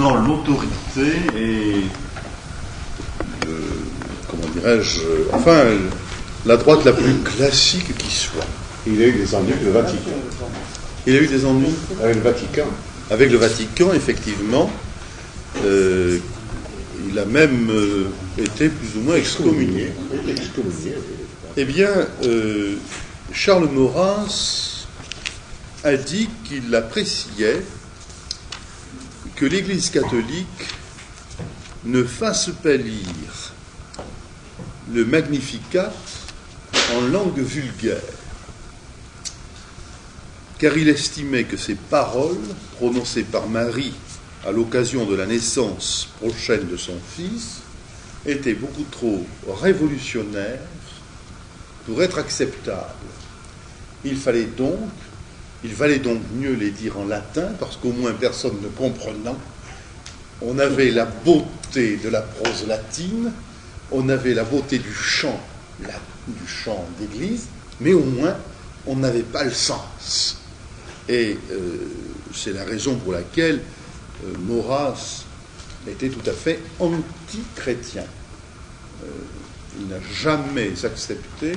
concernant l'autorité et, comment dirais-je, enfin, la droite la plus classique qui soit. Il a eu des ennuis avec le Vatican. Il a eu des ennuis avec le Vatican. Avec le Vatican, effectivement. Il a même été plus ou moins excommunié. Eh bien, Charles Maurras a dit qu'il appréciait que l'Église catholique ne fasse pas lire le Magnificat en langue vulgaire, car il estimait que ces paroles, prononcées par Marie à l'occasion de la naissance prochaine de son fils, étaient beaucoup trop révolutionnaires pour être acceptables. Il valait donc mieux les dire en latin, parce qu'au moins personne ne comprenant, on avait la beauté de la prose latine, on avait la beauté du chant d'église, mais au moins on n'avait pas le sens. Et c'est la raison pour laquelle Maurras était tout à fait anti-chrétien. Il n'a jamais accepté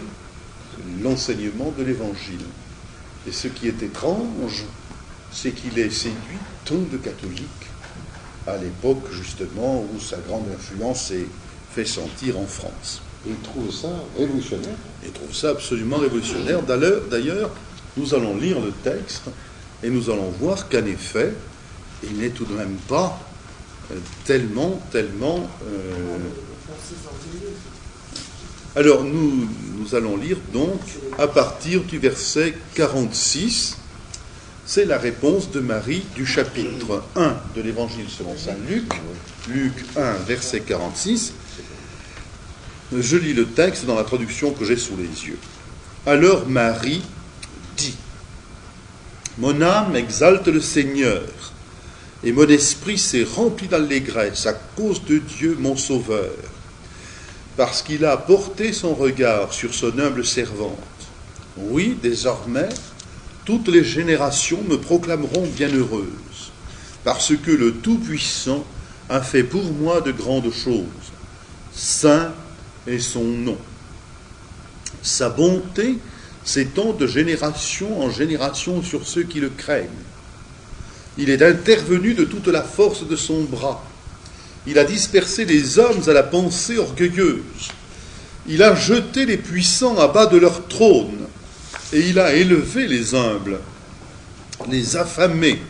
l'enseignement de l'Évangile. Et ce qui est étrange, c'est qu'il ait séduit tant de catholiques à l'époque, justement, où sa grande influence s'est fait sentir en France. Il trouve ça révolutionnaire. Il trouve ça absolument révolutionnaire. D'ailleurs, nous allons lire le texte et nous allons voir qu'en effet, il n'est tout de même pas tellement... Alors, nous allons lire donc à partir du verset 46. C'est la réponse de Marie du chapitre 1 de l'Évangile selon saint Luc, Luc 1, verset 46. Je lis le texte dans la traduction que j'ai sous les yeux. Alors Marie dit : Mon âme exalte le Seigneur, et mon esprit s'est rempli d'allégresse à cause de Dieu mon Sauveur, parce qu'il a porté son regard sur son humble servante. Oui, désormais, toutes les générations me proclameront bienheureuse, parce que le Tout-Puissant a fait pour moi de grandes choses. Saint est son nom. Sa bonté s'étend de génération en génération sur ceux qui le craignent. Il est intervenu de toute la force de son bras. Il a dispersé les hommes à la pensée orgueilleuse. Il a jeté les puissants à bas de leur trône. Et il a élevé les humbles, les affamés.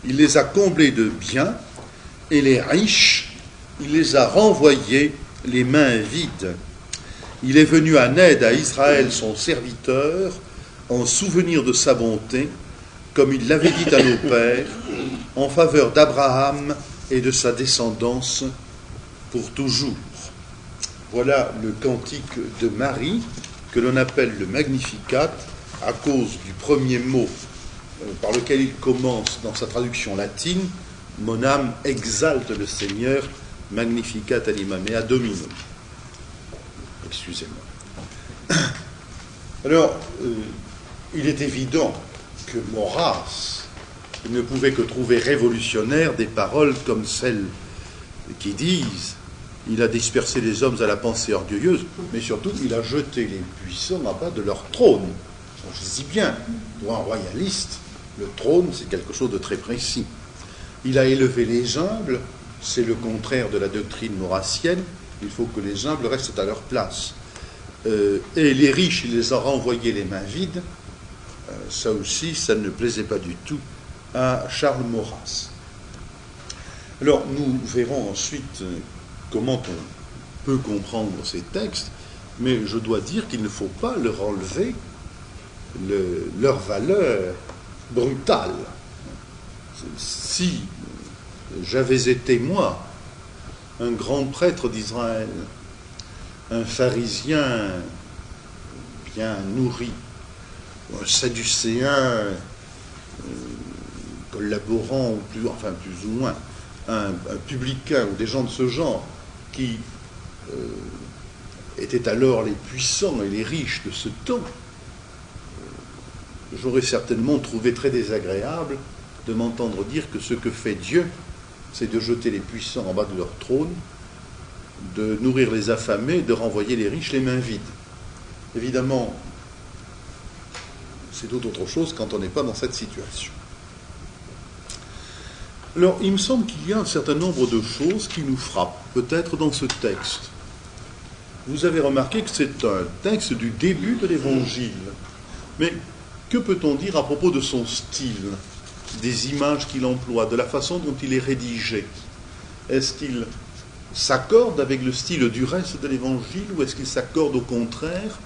Il les a comblés de biens. Et les riches, il les a renvoyés les mains vides. Il est venu en aide à Israël, son serviteur, en souvenir de sa bonté, comme il l'avait dit à nos pères, en faveur d'Abraham et de sa descendance pour toujours. Voilà le cantique de Marie, que l'on appelle le Magnificat, à cause du premier mot par lequel il commence dans sa traduction latine, « Mon âme exalte le Seigneur, Magnificat anima mea Dominum ». Excusez-moi. Alors, il est évident que Maurras ne pouvait que trouver révolutionnaire des paroles comme celles qui disent « Il a dispersé les hommes à la pensée orgueilleuse », mais surtout « Il a jeté les puissants en bas de leur trône ». Je dis bien, pour un royaliste, le trône, c'est quelque chose de très précis. Il a élevé les humbles, c'est le contraire de la doctrine maurassienne, il faut que les humbles restent à leur place. Et les riches, il les a renvoyés les mains vides. Ça aussi, ça ne plaisait pas du tout à Charles Maurras. Alors, nous verrons ensuite comment on peut comprendre ces textes, mais je dois dire qu'il ne faut pas leur enlever leur valeur brutale. Si j'avais été, moi, un grand prêtre d'Israël, un pharisien bien nourri, un sadducéen collaborant, plus ou moins, un publicain ou des gens de ce genre qui étaient alors les puissants et les riches de ce temps, j'aurais certainement trouvé très désagréable de m'entendre dire que ce que fait Dieu, c'est de jeter les puissants en bas de leur trône, de nourrir les affamés, de renvoyer les riches les mains vides. Évidemment, c'est tout autre chose quand on n'est pas dans cette situation. Alors, il me semble qu'il y a un certain nombre de choses qui nous frappent, peut-être dans ce texte. Vous avez remarqué que c'est un texte du début de l'Évangile. Mais que peut-on dire à propos de son style, des images qu'il emploie, de la façon dont il est rédigé? Est-ce qu'il s'accorde avec le style du reste de l'Évangile ou est-ce qu'il s'accorde au contraire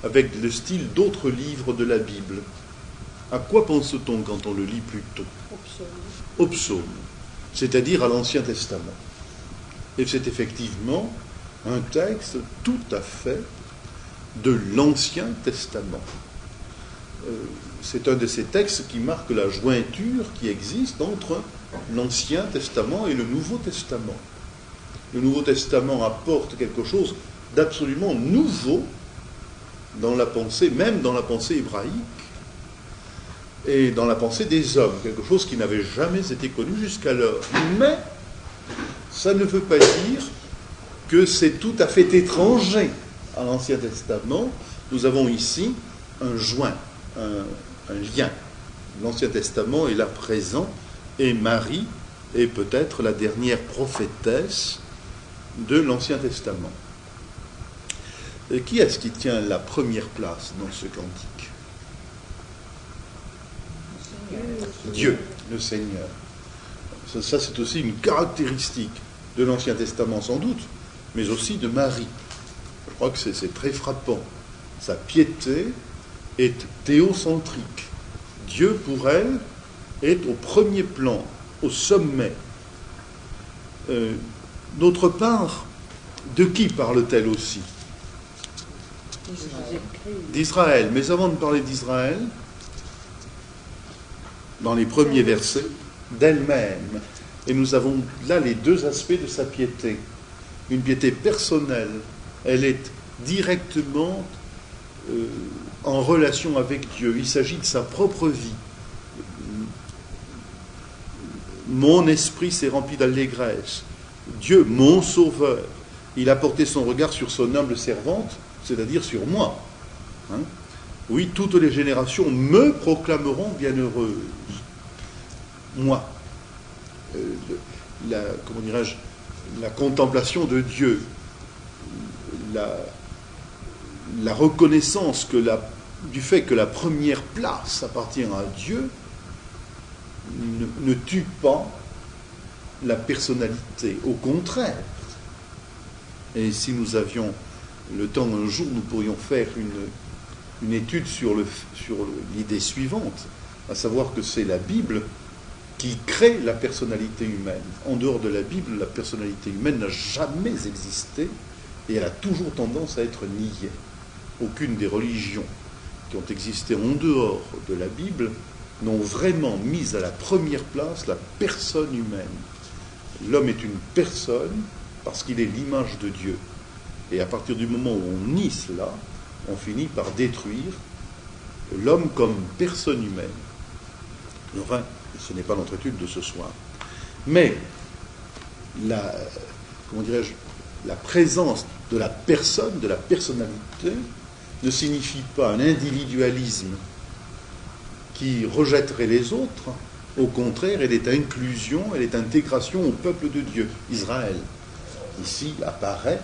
avec le style d'autres livres de la Bible? À quoi pense-t-on quand on le lit plutôt? Au psaume, c'est-à-dire à l'Ancien Testament. Et c'est effectivement un texte tout à fait de l'Ancien Testament. C'est un de ces textes qui marque la jointure qui existe entre l'Ancien Testament et le Nouveau Testament. Le Nouveau Testament apporte quelque chose d'absolument nouveau dans la pensée, même dans la pensée hébraïque, et dans la pensée des hommes, quelque chose qui n'avait jamais été connu jusqu'alors. Mais ça ne veut pas dire que c'est tout à fait étranger à l'Ancien Testament. Nous avons ici un joint, un lien. L'Ancien Testament est là présent, et Marie est peut-être la dernière prophétesse de l'Ancien Testament. Et qui est-ce qui tient la première place dans ce cantique? Dieu, le Seigneur. Ça, c'est aussi une caractéristique de l'Ancien Testament sans doute, mais aussi de Marie. Je crois que c'est très frappant. Sa piété est théocentrique. Dieu, pour elle, est au premier plan, au sommet. D'autre part, de qui parle-t-elle aussi? D'Israël. Mais avant de parler d'Israël, dans les premiers versets, d'elle-même. Et nous avons là les deux aspects de sa piété. Une piété personnelle, elle est directement en relation avec Dieu. Il s'agit de sa propre vie. Mon esprit s'est rempli d'allégresse. Dieu, mon sauveur, il a porté son regard sur son humble servante, c'est-à-dire sur moi. Hein? Oui, toutes les générations me proclameront bienheureuse. Moi. Comment dirais-je, la contemplation de Dieu, la reconnaissance du fait que la première place appartient à Dieu ne tue pas la personnalité. Au contraire. Et si nous avions le temps un jour, nous pourrions faire une étude sur l'idée suivante, à savoir que c'est la Bible qui crée la personnalité humaine. En dehors de la Bible, la personnalité humaine n'a jamais existé et elle a toujours tendance à être niée. Aucune des religions qui ont existé en dehors de la Bible n'ont vraiment mis à la première place la personne humaine. L'homme est une personne parce qu'il est l'image de Dieu. Et à partir du moment où on nie cela, on finit par détruire l'homme comme personne humaine. Enfin, ce n'est pas notre étude de ce soir. Mais la présence de la personne, de la personnalité, ne signifie pas un individualisme qui rejetterait les autres. Au contraire, elle est inclusion, elle est intégration au peuple de Dieu, Israël. Ici apparaît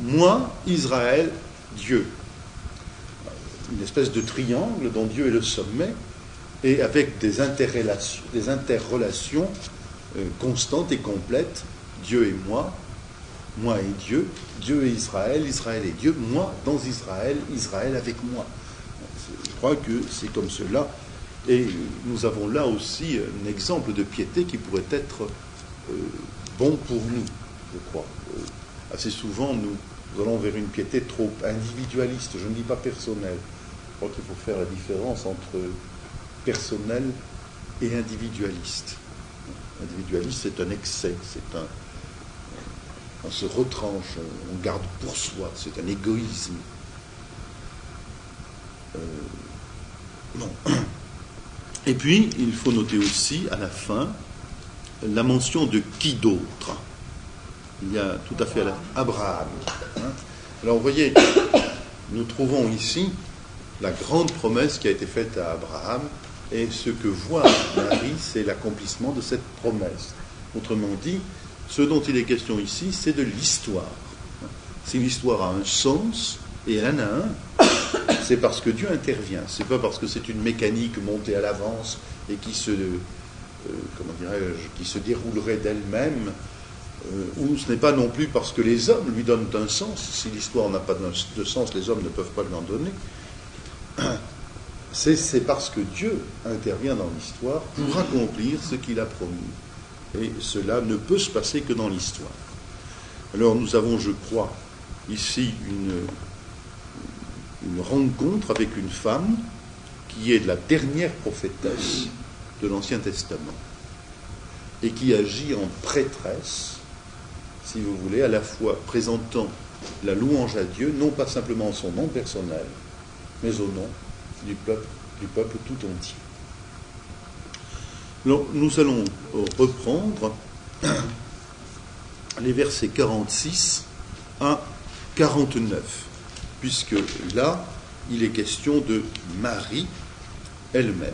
moi, Israël, Dieu. Une espèce de triangle dont Dieu est le sommet, et avec des interrelations constantes et complètes, Dieu et moi et Dieu, Dieu et Israël, Israël et Dieu, moi dans Israël, Israël avec moi. Je crois que c'est comme cela. Et nous avons là aussi un exemple de piété qui pourrait être bon pour nous, je crois. Assez souvent, nous allons vers une piété trop individualiste, je ne dis pas personnelle. Je crois qu'il faut faire la différence entre personnel et individualiste. Individualiste, c'est un excès, on se retranche, on garde pour soi, c'est un égoïsme. Non. Et puis, il faut noter aussi, à la fin, la mention de qui d'autre? Il y a tout à fait Abraham. Alors vous voyez, nous trouvons ici la grande promesse qui a été faite à Abraham, et ce que voit Marie, c'est l'accomplissement de cette promesse. Autrement dit, ce dont il est question ici, c'est de l'histoire. Si l'histoire a un sens, et elle en a un, c'est parce que Dieu intervient. C'est pas parce que c'est une mécanique montée à l'avance et qui se déroulerait d'elle-même, ou ce n'est pas non plus parce que les hommes lui donnent un sens. Si l'histoire n'a pas de sens, les hommes ne peuvent pas lui en donner. C'est parce que Dieu intervient dans l'histoire pour accomplir ce qu'il a promis. Et cela ne peut se passer que dans l'histoire. Alors nous avons, je crois, ici une rencontre avec une femme qui est la dernière prophétesse de l'Ancien Testament et qui agit en prêtresse, si vous voulez, à la fois présentant la louange à Dieu, non pas simplement en son nom personnel, mais au nom du peuple tout entier. Alors, nous allons reprendre les versets 46 à 49, puisque là, il est question de Marie elle-même.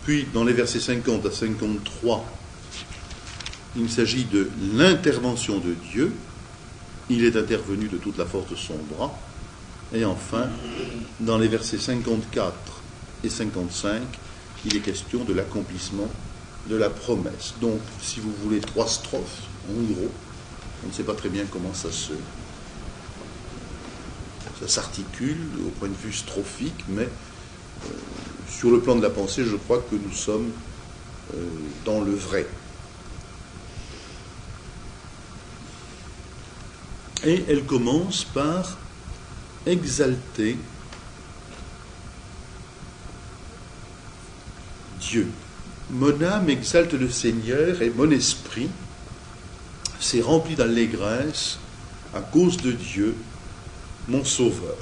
Puis, dans les versets 50 à 53, il s'agit de l'intervention de Dieu. Il est intervenu de toute la force de son bras. Et enfin, dans les versets 54 et 55, il est question de l'accomplissement de la promesse. Donc, si vous voulez, 3 strophes, en gros. On ne sait pas très bien comment ça s'articule au point de vue strophique, mais sur le plan de la pensée, je crois que nous sommes dans le vrai. Et elle commence par exalter Dieu. Mon âme exalte le Seigneur et mon esprit s'est rempli d'allégresse à cause de Dieu, mon Sauveur.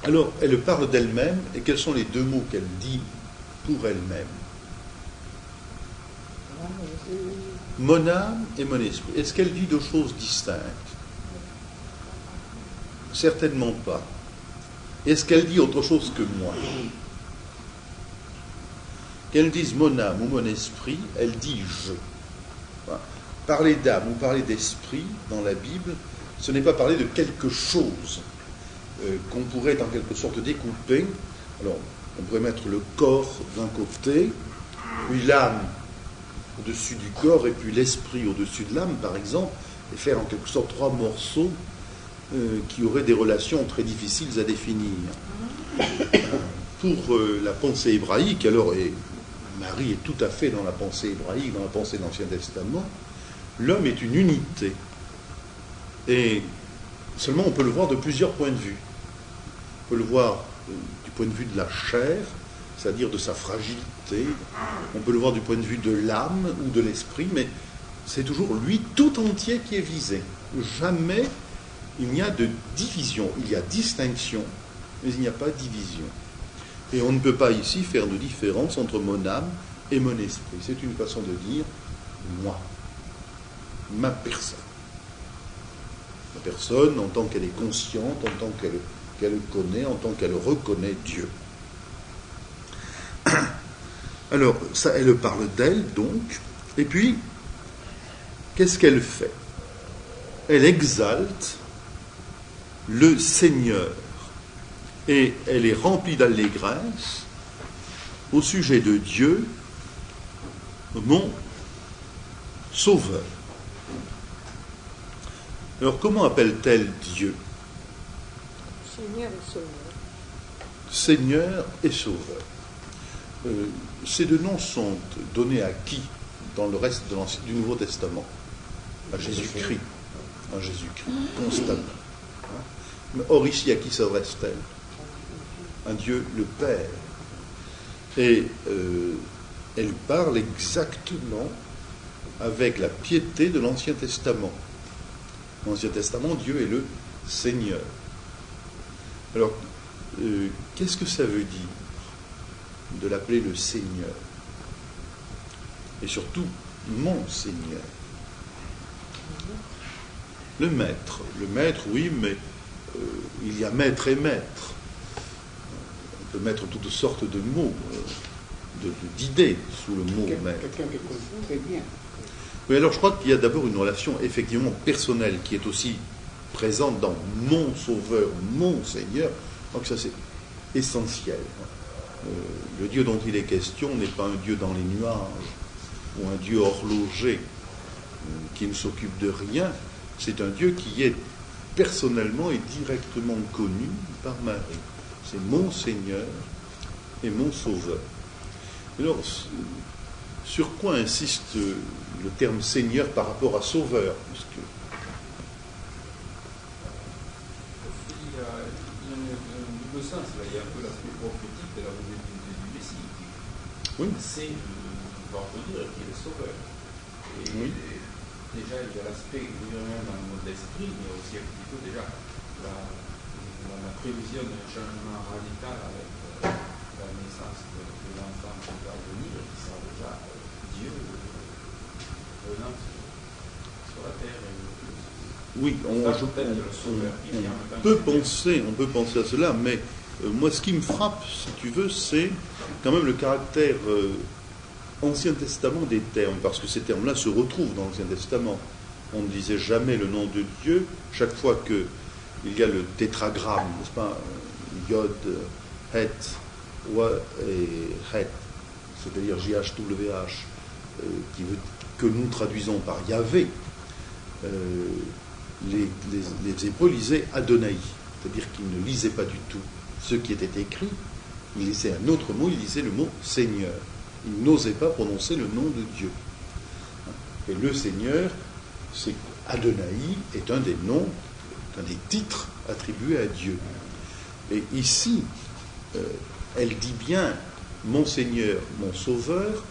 Alors, elle parle d'elle-même, et quels sont les 2 mots qu'elle dit pour elle-même? Mon âme et mon esprit. Est-ce qu'elle dit 2 choses distinctes? Certainement pas. Est-ce qu'elle dit autre chose que moi? Qu'elle dise mon âme ou mon esprit, elle dit je. Voilà. Parler d'âme ou parler d'esprit dans la Bible, ce n'est pas parler de quelque chose qu'on pourrait en quelque sorte découper. Alors, on pourrait mettre le corps d'un côté, puis l'âme au-dessus du corps, et puis l'esprit au-dessus de l'âme, par exemple, et faire en quelque sorte 3 morceaux qui auraient des relations très difficiles à définir. Pour la pensée hébraïque, alors, et Marie est tout à fait dans la pensée hébraïque, dans la pensée de l'Ancien Testament, l'homme est une unité. Et seulement on peut le voir de plusieurs points de vue. On peut le voir du point de vue de la chair, c'est-à-dire de sa fragilité. On peut le voir du point de vue de l'âme ou de l'esprit, mais c'est toujours lui tout entier qui est visé. Jamais il n'y a de division. Il y a distinction, mais il n'y a pas division. Et on ne peut pas ici faire de différence entre mon âme et mon esprit. C'est une façon de dire moi, ma personne. La personne en tant qu'elle est consciente, en tant qu'elle connaît, en tant qu'elle reconnaît Dieu. Alors, ça, elle parle d'elle, donc, et puis, qu'est-ce qu'elle fait? Elle exalte le Seigneur, et elle est remplie d'allégresse au sujet de Dieu, mon Sauveur. Alors, comment appelle-t-elle Dieu? Seigneur et Sauveur. Seigneur et Sauveur. Ces 2 noms sont donnés à qui dans le reste du Nouveau Testament? À Jésus-Christ. À Jésus-Christ, constamment. Or, ici, à qui s'adresse-t-elle? À Dieu le Père. Et elle parle exactement avec la piété de l'Ancien Testament. Dans l'Ancien Testament, Dieu est le Seigneur. Alors, qu'est-ce que ça veut dire? de l'appeler le Seigneur. Et surtout, mon Seigneur. Le maître, oui, mais il y a maître et maître. On peut mettre toutes sortes de mots, d'idées sous le mot maître. Quelqu'un qui connaît très bien. Oui, alors je crois qu'il y a d'abord une relation effectivement personnelle qui est aussi présente dans mon Sauveur, mon Seigneur. Donc ça c'est essentiel. Le Dieu dont il est question n'est pas un Dieu dans les nuages ou un Dieu horloger qui ne s'occupe de rien. C'est un Dieu qui est personnellement et directement connu par Marie. C'est mon Seigneur et mon Sauveur. Alors, sur quoi insiste le terme Seigneur par rapport à Sauveur? Parce que il y a un double sens, là. Il y a un peu l'aspect prophétique de la venue du Messie. oui, C'est, on va retenir, qui est le Sauveur. Et oui. déjà, il y a l'aspect même dans le mode d'esprit, mais aussi un petit peu déjà la prévision d'un changement radical avec la naissance de l'enfant qui va venir, qui sera déjà Dieu venant sur la terre. Oui, on peut penser à cela, mais moi ce qui me frappe, si tu veux, c'est quand même le caractère Ancien Testament des termes, parce que ces termes-là se retrouvent dans l'Ancien Testament. On ne disait jamais le nom de Dieu, chaque fois qu'il y a le tétragramme, n'est-ce pas, Yod, Het, Wa et Het, c'est-à-dire JHWH, que nous traduisons par Yahvé, les Hébreux lisaient Adonai, c'est-à-dire qu'ils ne lisaient pas du tout ce qui était écrit, ils lisaient un autre mot, ils lisaient le mot Seigneur. Ils n'osaient pas prononcer le nom de Dieu. Et le Seigneur, c'est Adonai est un des noms, un des titres attribués à Dieu. Et ici, elle dit bien mon Seigneur, mon Sauveur,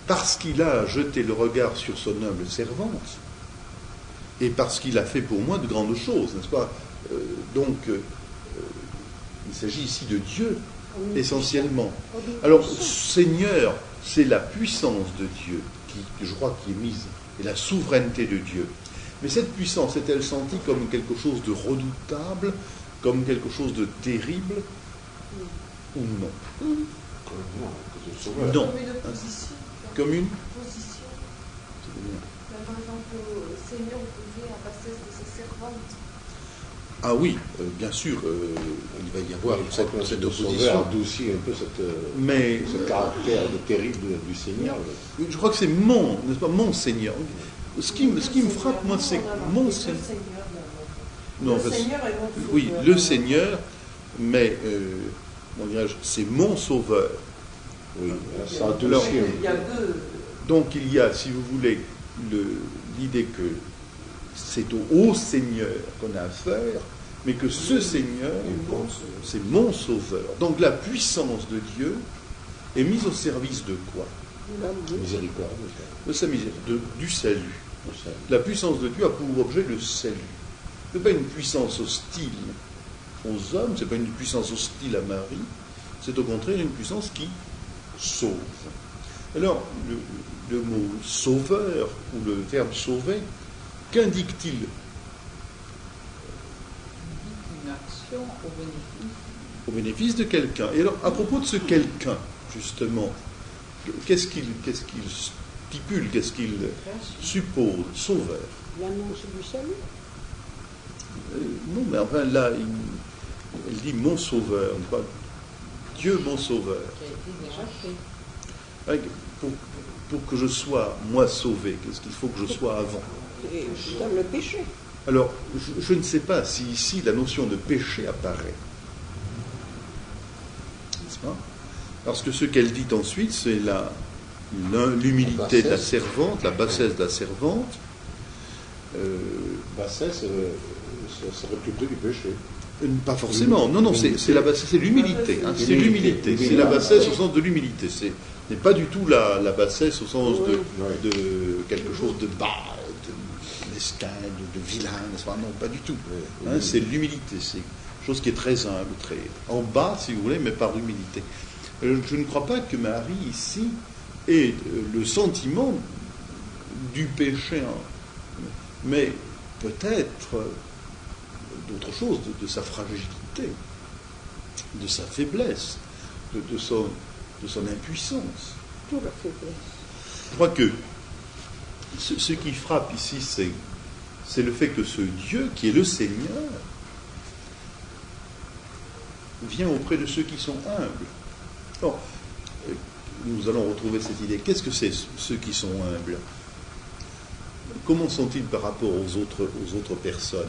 parce qu'il a jeté le regard sur son humble servante, et parce qu'il a fait pour moi de grandes choses, n'est-ce pas? Il s'agit ici de Dieu, essentiellement. Alors, Seigneur, c'est la puissance de Dieu, je crois, qui est mise, et la souveraineté de Dieu. Mais cette puissance est-elle sentie comme quelque chose de redoutable, comme quelque chose de terrible, ou non? Non. Comme une opposition. Comme une Opposition. Par exemple, au Seigneur opposé à la bassesse de ses servantes. Ah oui, bien sûr, il va y avoir cette opposition. Adoucit un peu Mais ce caractère de terrible du Seigneur. je crois que c'est n'est-ce pas, mon Seigneur. Ce qui me frappe, moi, c'est mon Seigneur. Non, le Seigneur est mon Sauveur. Oui, le Seigneur, mais c'est mon Sauveur. Oui, ça adoucit Alors, Il y a deux. Donc il y a, si vous voulez, l'idée que c'est au Seigneur qu'on a affaire, mais que ce Seigneur, c'est mon Sauveur. Donc la puissance de Dieu est mise au service de quoi? miséricorde. De sa miséricorde, du salut. La puissance de Dieu a pour objet le salut. Ce n'est pas une puissance hostile aux hommes, ce n'est pas une puissance hostile à Marie, c'est au contraire une puissance qui sauve. Alors, le mot sauveur, ou le verbe sauver, qu'indique-t-il? Une action au bénéfice. Au bénéfice de quelqu'un. Et alors, à propos de ce quelqu'un, justement, qu'est-ce qu'il stipule, qu'est-ce qu'il suppose? Sauveur. L'annonce du salut. Non, mais enfin, là, elle dit mon sauveur, pas Dieu mon sauveur. Qui a été déjà fait. Avec, pour que je sois, moi, sauvé, qu'est-ce qu'il faut que je sois avant? Et dans le péché. Alors, je ne sais pas si ici la notion de péché apparaît. N'est-ce pas? Parce que ce qu'elle dit ensuite, c'est l'humilité de la servante, la bassesse de la servante. Bassesse, ça serait plutôt du péché. Pas forcément. Non, c'est la bassesse, c'est l'humilité. Hein, c'est l'humilité. C'est la bassesse au sens de l'humilité. Ce n'est pas du tout la bassesse au sens de quelque chose de bas, de mesquin, de vilain, n'est-ce pas? Non, pas du tout. Hein, c'est l'humilité. C'est quelque chose qui est très humble, très en bas, si vous voulez, mais par l'humilité. Je ne crois pas que Marie, ici, ait le sentiment du péché, mais peut-être d'autre chose, de sa fragilité, de sa faiblesse, de son impuissance. Toute la faiblesse. Je crois que ce qui frappe ici, c'est le fait que ce Dieu, qui est le Seigneur, vient auprès de ceux qui sont humbles. Or, nous allons retrouver cette idée. Qu'est-ce que c'est, ceux qui sont humbles? Comment sont-ils par rapport aux autres personnes?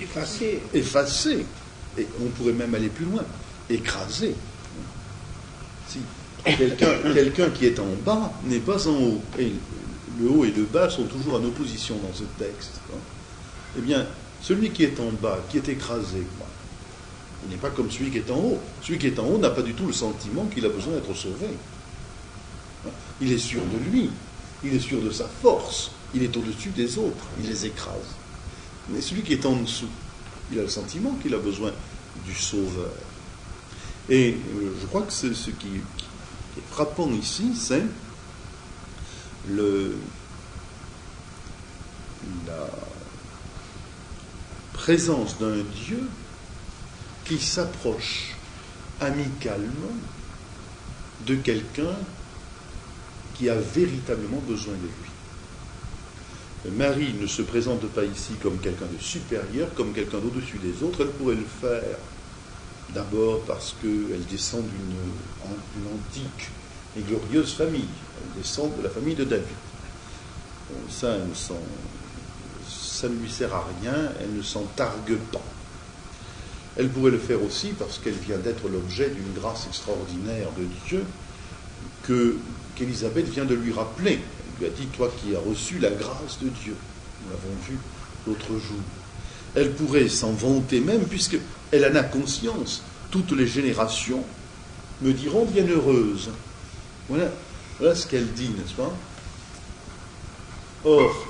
Effacé. Effacés. Et on pourrait même aller plus loin. Écrasés. Si quelqu'un qui est en bas n'est pas en haut. Et le haut et le bas sont toujours en opposition dans ce texte. Eh bien, celui qui est en bas, qui est écrasé, il n'est pas comme celui qui est en haut. Celui qui est en haut n'a pas du tout le sentiment qu'il a besoin d'être sauvé. Il est sûr de lui. Il est sûr de sa force. Il est au-dessus des autres. Il les écrase. Mais celui qui est en dessous, il a le sentiment qu'il a besoin du Sauveur. Et je crois que ce qui est frappant ici, c'est la présence d'un Dieu qui s'approche amicalement de quelqu'un qui a véritablement besoin de lui. Marie ne se présente pas ici comme quelqu'un de supérieur, comme quelqu'un d'au-dessus des autres. Elle pourrait le faire d'abord parce qu'elle descend d'une antique et glorieuse famille. Elle descend de la famille de David. Ça ne lui sert à rien, elle ne s'en targue pas. Elle pourrait le faire aussi parce qu'elle vient d'être l'objet d'une grâce extraordinaire de Dieu qu'Élisabeth vient de lui rappeler. Elle lui a dit, toi qui as reçu la grâce de Dieu. Nous l'avons vu l'autre jour. Elle pourrait s'en vanter même, puisqu'elle en a conscience. Toutes les générations me diront bienheureuse. Voilà ce qu'elle dit, n'est-ce pas? Or,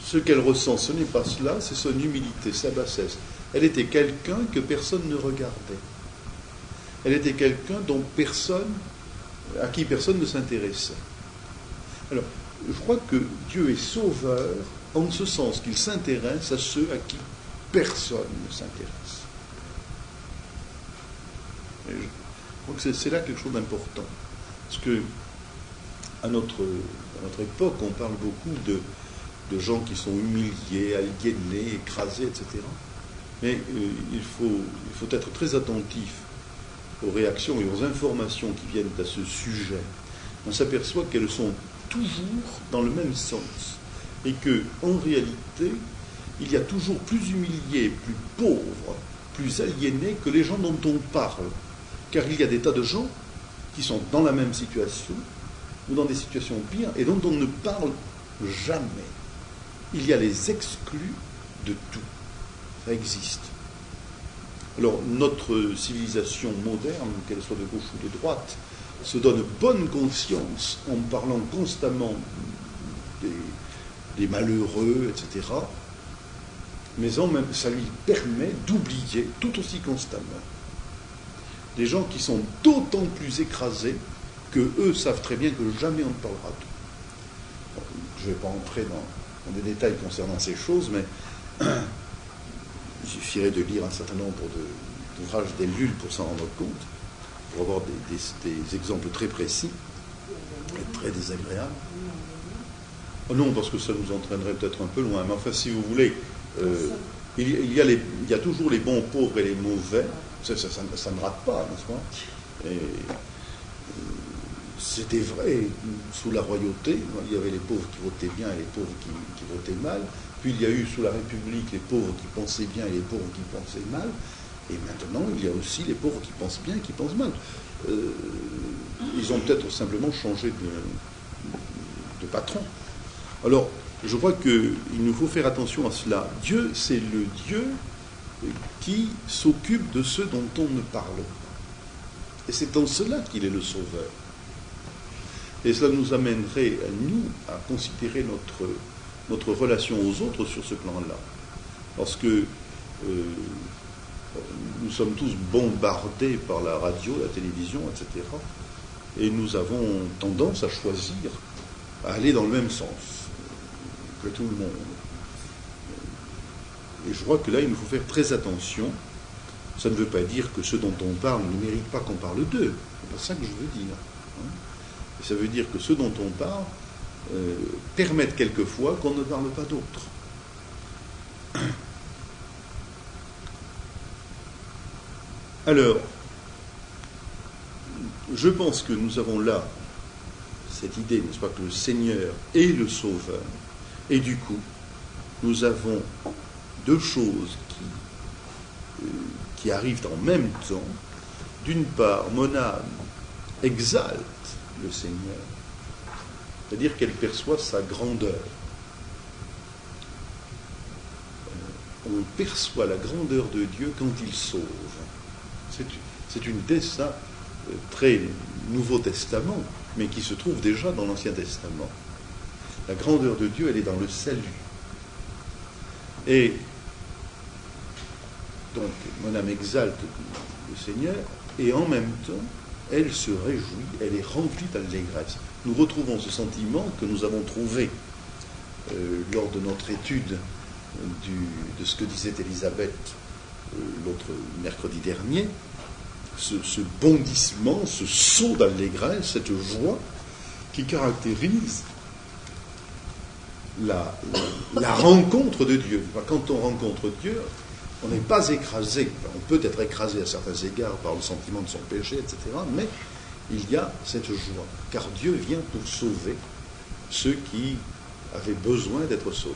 ce qu'elle ressent, ce n'est pas cela, c'est son humilité, sa bassesse. Elle était quelqu'un que personne ne regardait. Elle était quelqu'un à qui personne ne s'intéressait. Alors, je crois que Dieu est sauveur en ce sens qu'il s'intéresse à ceux à qui personne ne s'intéresse. Et je crois que c'est là quelque chose d'important. Parce que à notre époque, on parle beaucoup de gens qui sont humiliés, aliénés, écrasés, etc. Mais il faut être très attentif aux réactions et aux informations qui viennent à ce sujet. On s'aperçoit qu'elles sont toujours dans le même sens. Et qu'en réalité, il y a toujours plus humiliés, plus pauvres, plus aliénés que les gens dont on parle. Car il y a des tas de gens qui sont dans la même situation, ou dans des situations pires, et dont on ne parle jamais. Il y a les exclus de tout. Ça existe. Alors, notre civilisation moderne, qu'elle soit de gauche ou de droite, se donne bonne conscience en parlant constamment des malheureux, etc. Mais ça lui permet d'oublier tout aussi constamment des gens qui sont d'autant plus écrasés que eux savent très bien que jamais on ne parlera d'eux. Je ne vais pas entrer dans des détails concernant ces choses, mais il suffirait de lire un certain nombre d'ouvrages d'Ellul pour s'en rendre compte, pour avoir des exemples très précis et très désagréables. Oh non, parce que ça nous entraînerait peut-être un peu loin, mais enfin, si vous voulez, il y a toujours les bons pauvres et les mauvais, ça ne rate pas, n'est-ce pas? Et c'était vrai sous la royauté, il y avait les pauvres qui votaient bien et les pauvres qui votaient mal, puis il y a eu sous la République les pauvres qui pensaient bien et les pauvres qui pensaient mal, et maintenant il y a aussi les pauvres qui pensent bien et qui pensent mal. Ils ont peut-être simplement changé de patron. Alors, je crois qu'il nous faut faire attention à cela. Dieu, c'est le Dieu qui s'occupe de ceux dont on ne parle pas. Et c'est en cela qu'il est le Sauveur. Et cela nous amènerait, nous, à considérer notre relation aux autres sur ce plan-là. Parce que Nous sommes tous bombardés par la radio, la télévision, etc. Et nous avons tendance à choisir, à aller dans le même sens que tout le monde. Et je crois que là, il nous faut faire très attention. Ça ne veut pas dire que ceux dont on parle ne méritent pas qu'on parle d'eux. C'est pas ça que je veux dire. Et ça veut dire que ceux dont on parle permettent quelquefois qu'on ne parle pas d'autres. Alors, je pense que nous avons là cette idée, n'est-ce pas, que le Seigneur est le Sauveur, et du coup, nous avons deux choses qui arrivent en même temps. D'une part, mon âme exalte le Seigneur, c'est-à-dire qu'elle perçoit sa grandeur. On perçoit la grandeur de Dieu quand il sauve. C'est une thèse, ça, très Nouveau Testament, mais qui se trouve déjà dans l'Ancien Testament. La grandeur de Dieu, elle est dans le salut. Et donc, mon âme exalte le Seigneur, et en même temps, elle se réjouit, elle est remplie d'allégresse. Nous retrouvons ce sentiment que nous avons trouvé lors de notre étude de ce que disait Élisabeth l'autre mercredi dernier, ce bondissement, ce saut d'allégresse, cette joie qui caractérise la rencontre de Dieu. Quand on rencontre Dieu, on n'est pas écrasé. On peut être écrasé à certains égards par le sentiment de son péché, etc. Mais il y a cette joie, car Dieu vient pour sauver ceux qui avaient besoin d'être sauvés.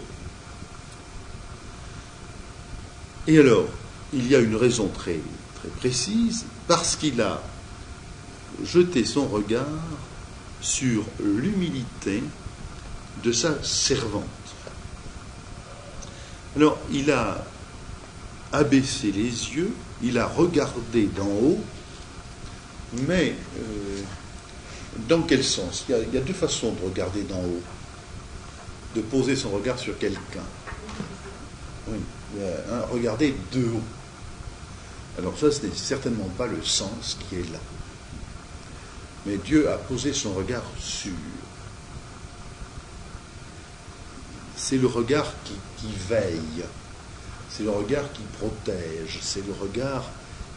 Et alors, il y a une raison très, très précise, parce qu'il a jeté son regard sur l'humilité de sa servante. Alors, il a abaissé les yeux, il a regardé d'en haut, mais dans quel sens ? Il y a deux façons de regarder d'en haut, de poser son regard sur quelqu'un. Oui, regarder de haut. Alors ça, ce n'est certainement pas le sens qui est là. Mais Dieu a posé son regard sur. C'est le regard qui veille, c'est le regard qui protège, c'est le regard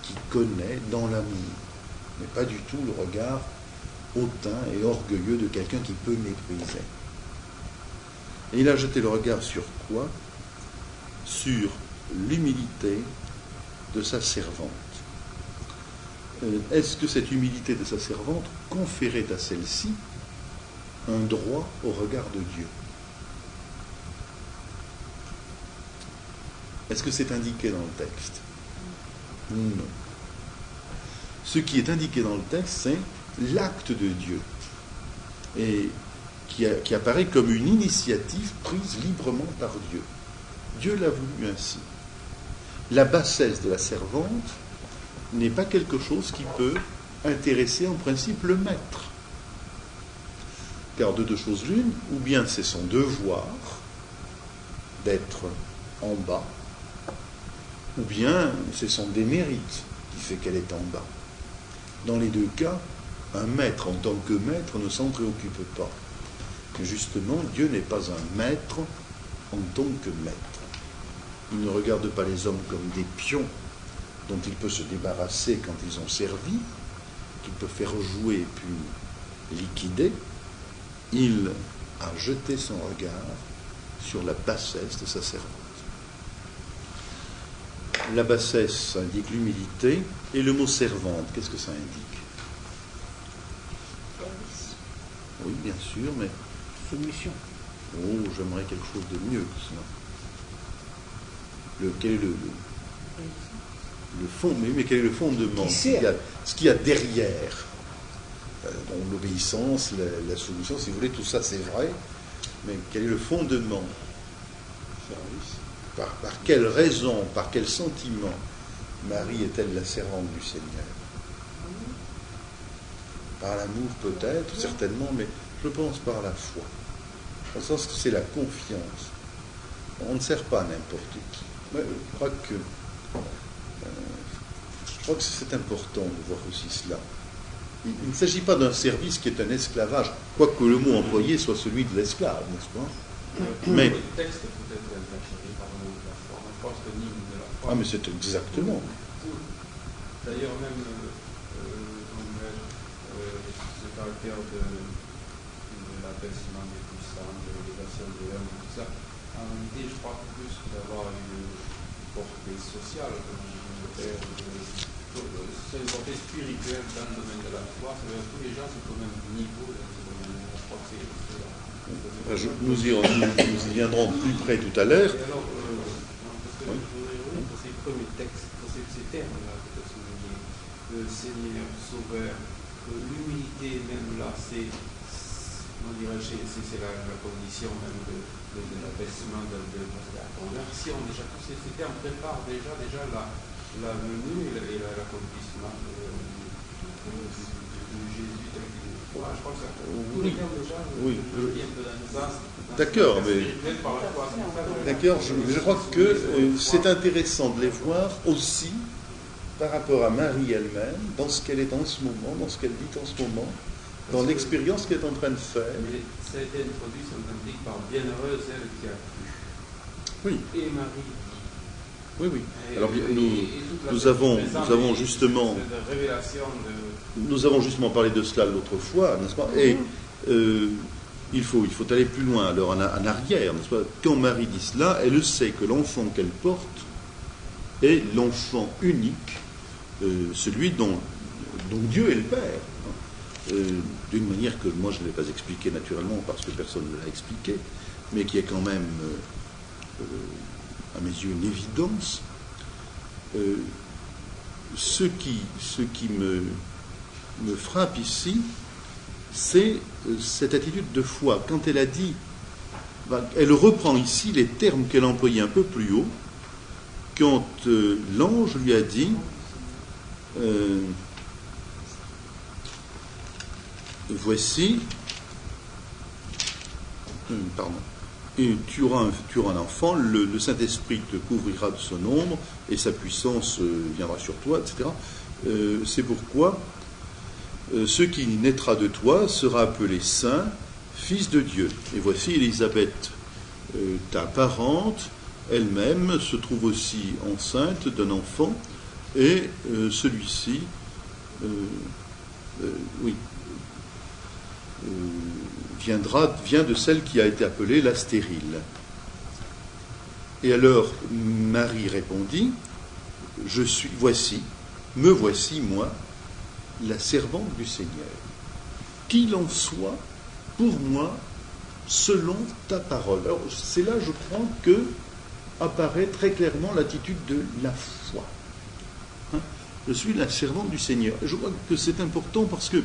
qui connaît dans l'amour, mais pas du tout le regard hautain et orgueilleux de quelqu'un qui peut mépriser. Et il a jeté le regard sur quoi ? Sur l'humilité de sa servante. Est-ce que cette humilité de sa servante conférait à celle-ci un droit au regard de Dieu ? Est-ce que c'est indiqué dans le texte ? Non. Ce qui est indiqué dans le texte, c'est l'acte de Dieu, et qui apparaît comme une initiative prise librement par Dieu. Dieu l'a voulu ainsi. La bassesse de la servante n'est pas quelque chose qui peut intéresser en principe le maître. Car de deux choses l'une, ou bien c'est son devoir d'être en bas, ou bien c'est son démérite qui fait qu'elle est en bas. Dans les deux cas, un maître en tant que maître ne s'en préoccupe pas. Mais justement, Dieu n'est pas un maître en tant que maître. Il ne regarde pas les hommes comme des pions dont il peut se débarrasser quand ils ont servi, qu'il peut faire jouer puis liquider. Il a jeté son regard sur la bassesse de sa servante. La bassesse indique l'humilité, et le mot servante, qu'est-ce que ça indique ? Service. Oui, bien sûr, mais... Soumission. Oh, j'aimerais quelque chose de mieux que cela. Quel est le fond, mais quel est le fondement ? Ce qu'il y a derrière. L'obéissance, la soumission, si vous voulez, tout ça c'est vrai, mais quel est le fondement ? Service. Par quelle raison, par quel sentiment Marie est-elle la servante du Seigneur ? Par l'amour peut-être, certainement, mais je pense par la foi. Dans le sens que c'est la confiance. On ne sert pas à n'importe qui. Mais je crois que Je crois que c'est important de voir aussi cela. Il ne s'agit pas d'un service qui est un esclavage, quoique le mot employé soit celui de l'esclave, n'est-ce pas? Mais Le texte peut-être exagéré par le mot de la forme. Je pense que l'hymne de la forme. ah, mais c'est exactement. D'ailleurs, même ce caractère de l'abaissement des puissants, de l'élévation de l'homme, tout ça, en réalité, je crois plus d'avoir une portée sociale, comme c'est une portée spirituelle dans le domaine de la foi. Tous les gens sont au même niveau dans ce domaine. Je crois que c'est cela. Nous y viendrons plus près tout à l'heure. Et alors, parce que je voudrais revenir pour ces premiers textes, pour ces termes-là que tu as soulignés, le Seigneur, Sauveur, l'humilité même là, c'est la condition même de l'abaissement, de la conversion. Déjà, tous ces termes préparent déjà la venue et l'accomplissement de Jésus tel qu'il est. Je crois que ça, tous les termes déjà, viennent de la sens. D'accord, mais d'accord, je crois que c'est intéressant de les voir aussi par rapport à Marie elle-même, dans ce qu'elle est en ce moment, dans ce qu'elle vit en ce moment, dans l'expérience qu'elle est en train de faire. Mais ça a été introduit, ça me dit, par bienheureuse elle qui a cru. Oui. Et Marie. Oui, oui. Alors nous avons justement parlé de cela l'autre fois, n'est-ce pas? Et il faut aller plus loin, alors en arrière, n'est-ce pas? Quand Marie dit cela, elle sait que l'enfant qu'elle porte est l'enfant unique, celui dont Dieu est le Père. D'une manière que moi je ne l'ai pas expliqué naturellement parce que personne ne l'a expliqué, mais qui est quand même à mes yeux une évidence. Ce qui me frappe ici, c'est cette attitude de foi. Quand elle a dit, elle reprend ici les termes qu'elle employait un peu plus haut, quand l'ange lui a dit voici, et tu auras un enfant, le Saint-Esprit te couvrira de son ombre, et sa puissance viendra sur toi, etc. C'est pourquoi ce qui naîtra de toi sera appelé Saint, Fils de Dieu. Et voici Élisabeth, ta parente, elle-même se trouve aussi enceinte d'un enfant, et celui-ci, vient de celle qui a été appelée la stérile. Et alors Marie répondit, me voici moi, la servante du Seigneur. Qu'il en soit pour moi selon ta parole. Alors c'est là, je crois, que apparaît très clairement l'attitude de la foi. Je suis la servante du Seigneur. Et je crois que c'est important parce que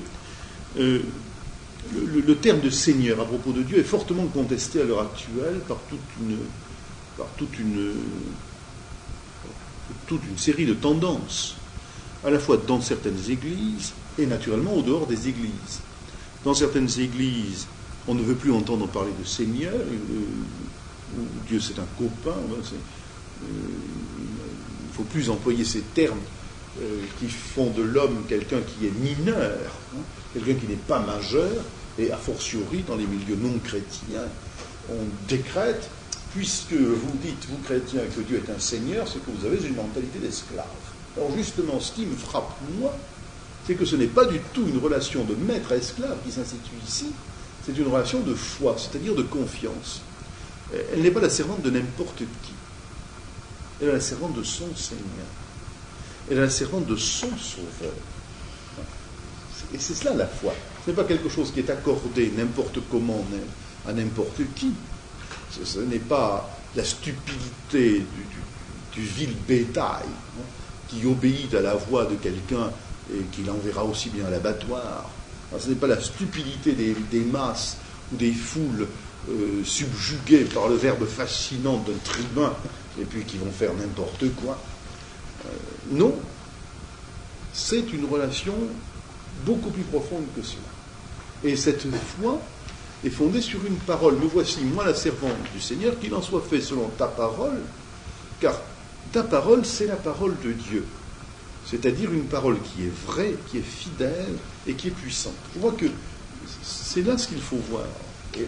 le terme de Seigneur à propos de Dieu est fortement contesté à l'heure actuelle par toute une série de tendances, à la fois dans certaines églises et naturellement au dehors des églises. Dans certaines églises, on ne veut plus entendre parler de Seigneur, où Dieu c'est un copain, il ne faut plus employer ces termes qui font de l'homme quelqu'un qui est mineur, quelqu'un qui n'est pas majeur, et a fortiori dans les milieux non chrétiens, on décrète, puisque vous dites, vous chrétiens, que Dieu est un Seigneur, c'est que vous avez une mentalité d'esclave. Alors justement, ce qui me frappe, moi, c'est que ce n'est pas du tout une relation de maître à esclave qui s'institue ici, c'est une relation de foi, c'est-à-dire de confiance. Elle n'est pas la servante de n'importe qui. Elle est la servante de son Seigneur. Elle est la servante de son Sauveur. Et c'est cela la foi. Ce n'est pas quelque chose qui est accordé n'importe comment à n'importe qui. Ce n'est pas la stupidité du vil bétail qui obéit à la voix de quelqu'un et qui l'enverra aussi bien à l'abattoir. Ce n'est pas la stupidité des masses ou des foules subjuguées par le verbe fascinant d'un tribun et puis qui vont faire n'importe quoi. Non, c'est une relation beaucoup plus profonde que cela. Et cette foi est fondée sur une parole. Me voici, moi, la servante du Seigneur, qu'il en soit fait selon ta parole, car ta parole, c'est la parole de Dieu. C'est-à-dire une parole qui est vraie, qui est fidèle et qui est puissante. Je vois que c'est là ce qu'il faut voir. Et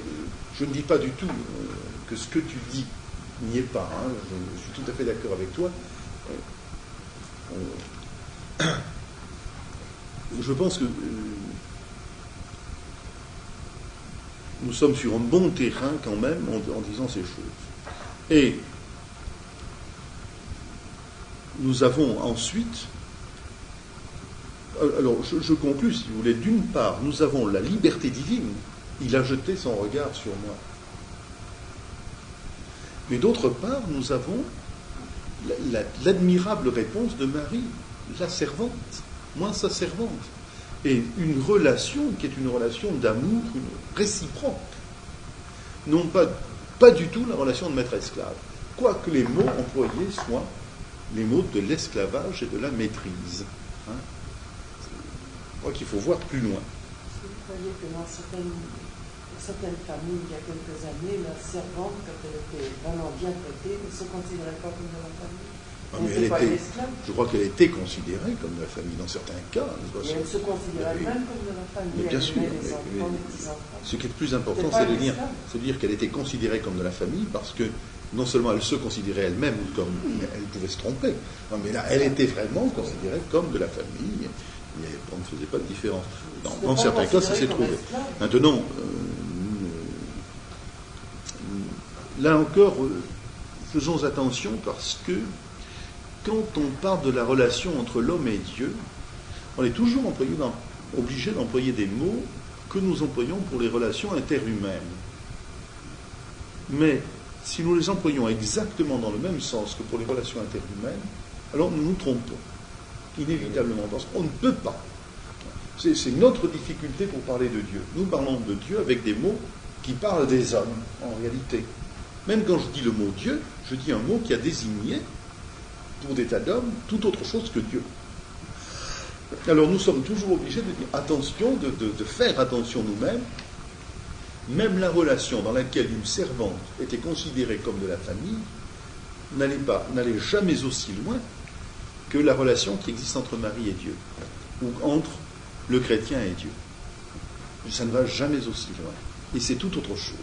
je ne dis pas du tout que ce que tu dis n'y est pas. Hein. Je suis tout à fait d'accord avec toi. Je pense que nous sommes sur un bon terrain quand même en disant ces choses. Et nous avons ensuite, alors je conclus si vous voulez, d'une part nous avons la liberté divine, il a jeté son regard sur moi. Mais d'autre part nous avons l'admirable réponse de Marie, la servante, moi sa servante. Et une relation qui est une relation d'amour réciproque. Non pas du tout la relation de maître-esclave. Quoique les mots employés soient les mots de l'esclavage et de la maîtrise. Hein? Je crois qu'il faut voir plus loin. Est-ce que vous croyez que dans certaines familles, il y a quelques années, la servante, quand elle était vraiment bien traitée, ne se considérait pas comme de la famille? Je crois qu'elle était considérée comme de la famille dans certains cas. Et elle se considérait même comme de la famille. Mais bien sûr. Les enfants, les petits-enfants. Ce qui est le plus important, c'est de dire qu'elle était considérée comme de la famille parce que non seulement elle se considérait elle-même comme elle pouvait se tromper, non, mais là, elle était vraiment considérée comme de la famille. On ne faisait pas de différence. Dans certains cas, ça s'est trouvé. Maintenant, là encore, faisons attention parce que quand on parle de la relation entre l'homme et Dieu, on est toujours obligé d'employer des mots que nous employons pour les relations interhumaines. Mais si nous les employons exactement dans le même sens que pour les relations interhumaines, alors nous nous trompons, inévitablement, parce qu'on ne peut pas. C'est notre difficulté pour parler de Dieu. Nous parlons de Dieu avec des mots qui parlent des hommes, en réalité. Même quand je dis le mot Dieu, je dis un mot qui a désigné, pour des tas d'hommes, tout autre chose que Dieu. Alors nous sommes toujours obligés de dire attention, de faire attention nous-mêmes. Même la relation dans laquelle une servante était considérée comme de la famille n'allait jamais aussi loin que la relation qui existe entre Marie et Dieu, ou entre le chrétien et Dieu. Ça ne va jamais aussi loin. Et c'est tout autre chose.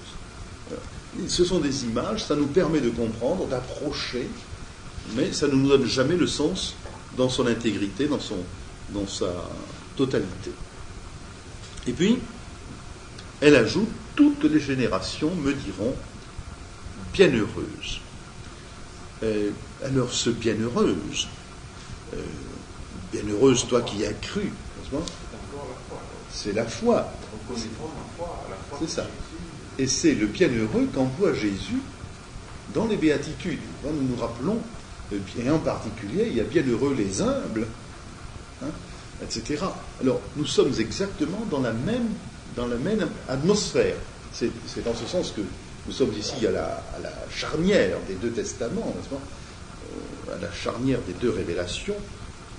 Ce sont des images, ça nous permet de comprendre, d'approcher, mais ça ne nous donne jamais le sens dans son intégrité, dans sa totalité. Et puis, elle ajoute, toutes les générations me diront bienheureuse. Alors, ce bienheureuse, bienheureuse toi qui as cru, n'est-ce pas ? C'est la foi. C'est ça. Et c'est le bienheureux qu'envoie Jésus dans les béatitudes. Nous nous rappelons, et en particulier, il y a bienheureux les humbles, hein, etc. Alors, nous sommes exactement dans la même atmosphère. C'est dans ce sens que nous sommes ici à la charnière des deux testaments, n'est-ce pas ? À la charnière des deux révélations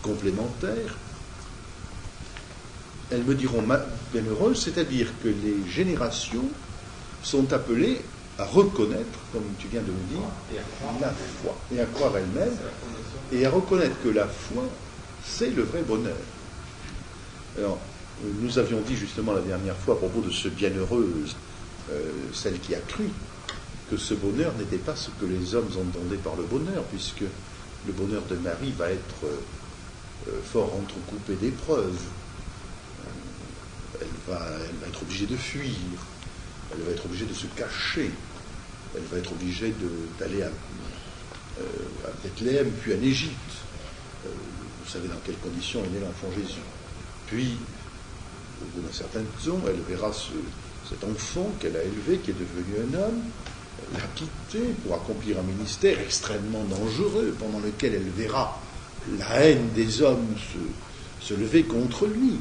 complémentaires. Elles me diront bienheureuses, c'est-à-dire que les générations sont appelées à reconnaître, comme tu viens de le dire, la foi, et à croire elles-mêmes, et à reconnaître que la foi, c'est le vrai bonheur. Alors, nous avions dit justement la dernière fois à propos de ce bienheureuse, celle qui a cru, que ce bonheur n'était pas ce que les hommes entendaient par le bonheur, puisque le bonheur de Marie va être fort entrecoupé d'épreuves. Elle va être obligée de fuir, elle va être obligée de se cacher, elle va être obligée d'aller à Bethléem, puis en Égypte. Vous savez dans quelles conditions est né l'enfant Jésus. Puis, au bout d'un certain temps, elle verra cet enfant qu'elle a élevé, qui est devenu un homme, l'a quitté pour accomplir un ministère extrêmement dangereux, pendant lequel elle verra la haine des hommes se lever contre lui.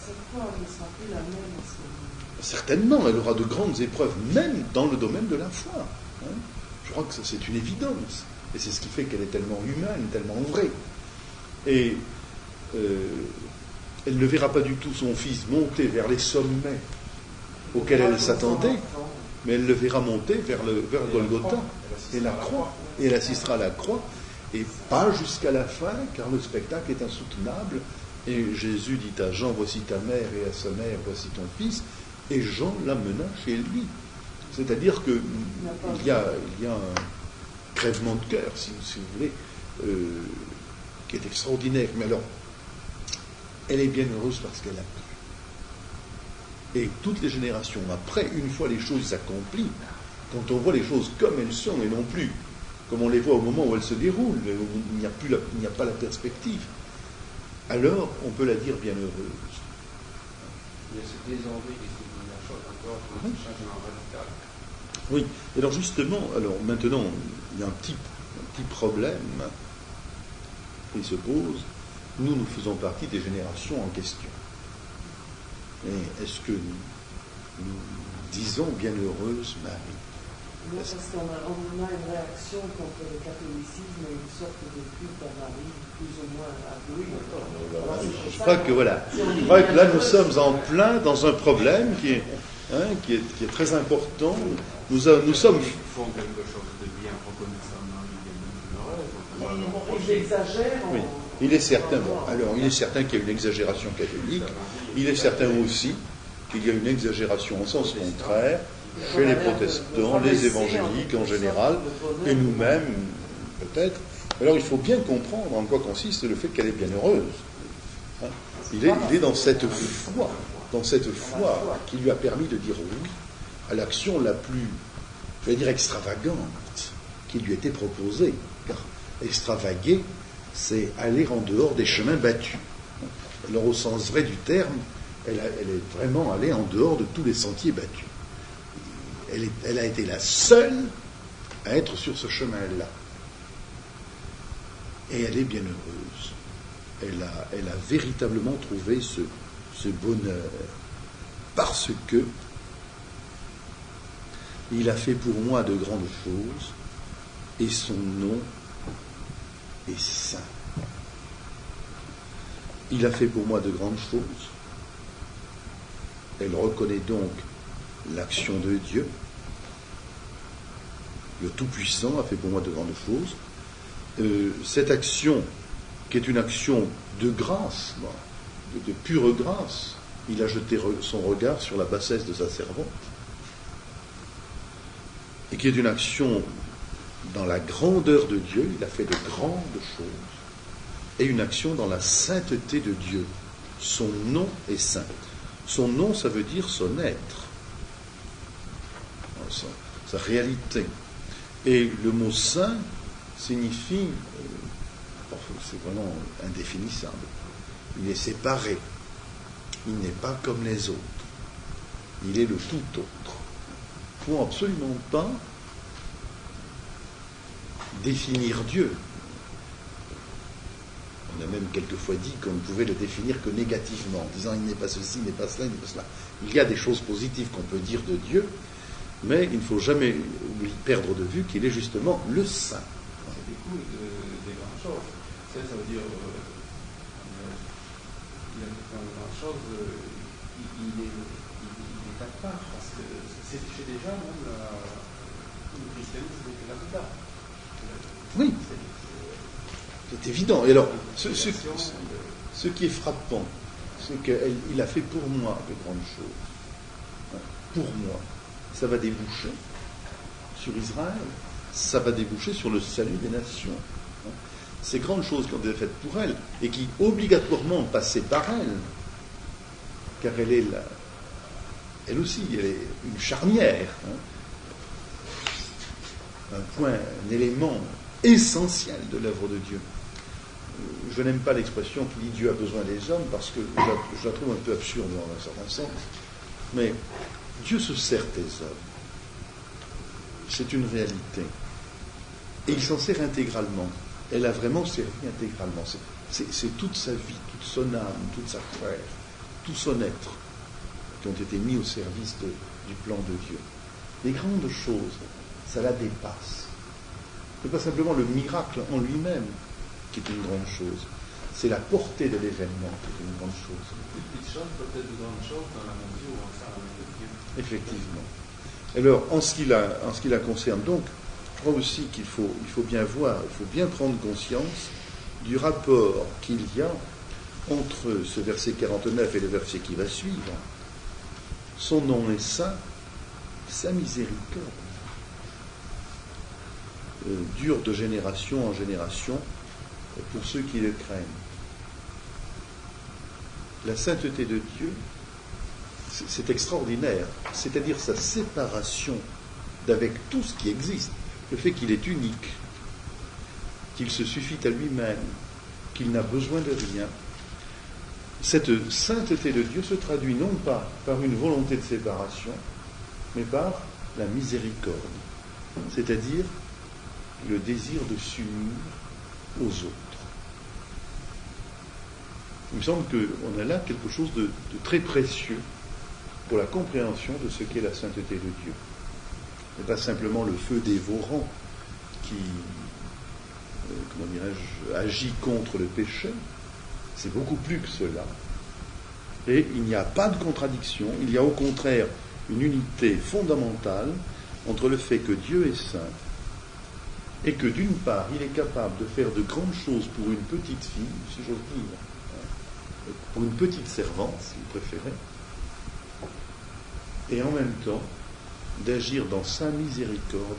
Cette foi ne sera plus la même en ce moment. Certainement, elle aura de grandes épreuves, même dans le domaine de la foi. Hein. Je crois que c'est une évidence. Et c'est ce qui fait qu'elle est tellement humaine, tellement vraie. Et elle ne verra pas du tout son fils monter vers les sommets auxquels elle s'attendait, mais elle le verra monter vers Golgotha et la croix. Et elle assistera à la croix. Et pas jusqu'à la fin, car le spectacle est insoutenable. Et Jésus dit à Jean, voici ta mère, et à sa mère, voici ton fils. Et Jean l'amena chez lui. C'est-à-dire qu'il y a un crèvement de cœur, si vous voulez, qui est extraordinaire. Mais alors, elle est bien heureuse parce qu'elle a pu. Et toutes les générations après, une fois les choses accomplies, quand on voit les choses comme elles sont et non plus comme on les voit au moment où elles se déroulent, où il n'y a pas la perspective, alors on peut la dire bienheureuse. Il y a ce désordre qui se dit la chose encore, ce changement radical. Oui, et alors justement, maintenant, il y a un petit problème qui se pose. Nous faisons partie des générations en question. Et est-ce que nous disons bienheureuse Marie? Non, parce qu'on a une réaction contre le catholicisme et une sorte de culte à Marie, plus ou moins avouée. Je crois que voilà. Je crois que là nous sommes en plein dans un problème qui est très important. Nous sommes. Ils font quelque chose de bien reconnaissant Marie, ils exagèrent. Oui. Il est certain. Alors, il est certain qu'il y a une exagération catholique. Il est certain aussi qu'il y a une exagération en sens contraire chez les protestants, les évangéliques en général, et nous-mêmes, peut-être. Alors, il faut bien comprendre en quoi consiste le fait qu'elle est bienheureuse. Il est dans cette foi qui lui a permis de dire oui à l'action la plus, je vais dire, extravagante qui lui était proposée. Car extravaguer, c'est aller en dehors des chemins battus. Alors, au sens vrai du terme, elle est vraiment allée en dehors de tous les sentiers battus. Elle a été la seule à être sur ce chemin-là. Et elle est bienheureuse. Elle a véritablement trouvé ce bonheur. Parce que il a fait pour moi de grandes choses, et son nom est saint. Il a fait pour moi de grandes choses. Elle reconnaît donc l'action de Dieu. Le Tout-Puissant a fait pour moi de grandes choses. Cette action, qui est une action de grâce, de pure grâce, il a jeté son regard sur la bassesse de sa servante, et qui est une action dans la grandeur de Dieu, il a fait de grandes choses, et une action dans la sainteté de Dieu. Son nom est saint. Son nom, ça veut dire son être, sa réalité. Et le mot saint signifie, c'est vraiment indéfinissable, il est séparé, il n'est pas comme les autres, il est le tout autre. Il ne faut absolument pas définir Dieu. On a même quelquefois dit qu'on ne pouvait le définir que négativement, en disant il n'est pas ceci, il n'est pas cela, il n'est pas cela. Il y a des choses positives qu'on peut dire de Dieu, mais il ne faut jamais perdre de vue qu'il est justement le saint. C'est des coups des grandes choses. Ça veut dire il a fait de grandes choses, il est à part, parce que c'est chez des gens, même le christianisme était là-dedans. Oui, c'est évident. Et alors, ce qui est frappant, c'est qu'il a fait pour moi de grandes choses. Pour moi. Ça va déboucher sur Israël, ça va déboucher sur le salut des nations. Ces grandes choses qui ont été faites pour elle, et qui obligatoirement passaient par elle, car elle est là, elle aussi, elle est une charnière, un point, un élément essentiel de l'œuvre de Dieu. Je n'aime pas l'expression qui dit Dieu a besoin des hommes, parce que je la trouve un peu absurde dans un certain sens, mais Dieu se sert des hommes. C'est une réalité. Et il s'en sert intégralement. Elle a vraiment servi intégralement. C'est toute sa vie, toute son âme, toute sa chair, tout son être qui ont été mis au service du plan de Dieu. Les grandes choses, ça la dépasse. Ce n'est pas simplement le miracle en lui-même qui est une grande chose. C'est la portée de l'événement qui est une grande chose. Une petite chose peut être de grande chose dans la mesure où on s'en avec Dieu. Effectivement. Alors, en ce qui la concerne donc, je crois aussi qu'il faut bien voir, il faut bien prendre conscience du rapport qu'il y a entre ce verset 49 et le verset qui va suivre. Son nom est saint, sa miséricorde dure de génération en génération pour ceux qui le craignent. La sainteté de Dieu, c'est extraordinaire, c'est-à-dire sa séparation d'avec tout ce qui existe, le fait qu'il est unique, qu'il se suffit à lui-même, qu'il n'a besoin de rien. Cette sainteté de Dieu se traduit non pas par une volonté de séparation, mais par la miséricorde, c'est-à-dire le désir de s'unir aux autres. Il me semble qu'on a là quelque chose de très précieux pour la compréhension de ce qu'est la sainteté de Dieu. Ce n'est pas simplement le feu dévorant qui, agit contre le péché, c'est beaucoup plus que cela. Et il n'y a pas de contradiction, il y a au contraire une unité fondamentale entre le fait que Dieu est saint et que d'une part, il est capable de faire de grandes choses pour une petite fille, si j'ose dire, pour une petite servante, si vous préférez, et en même temps d'agir dans sa miséricorde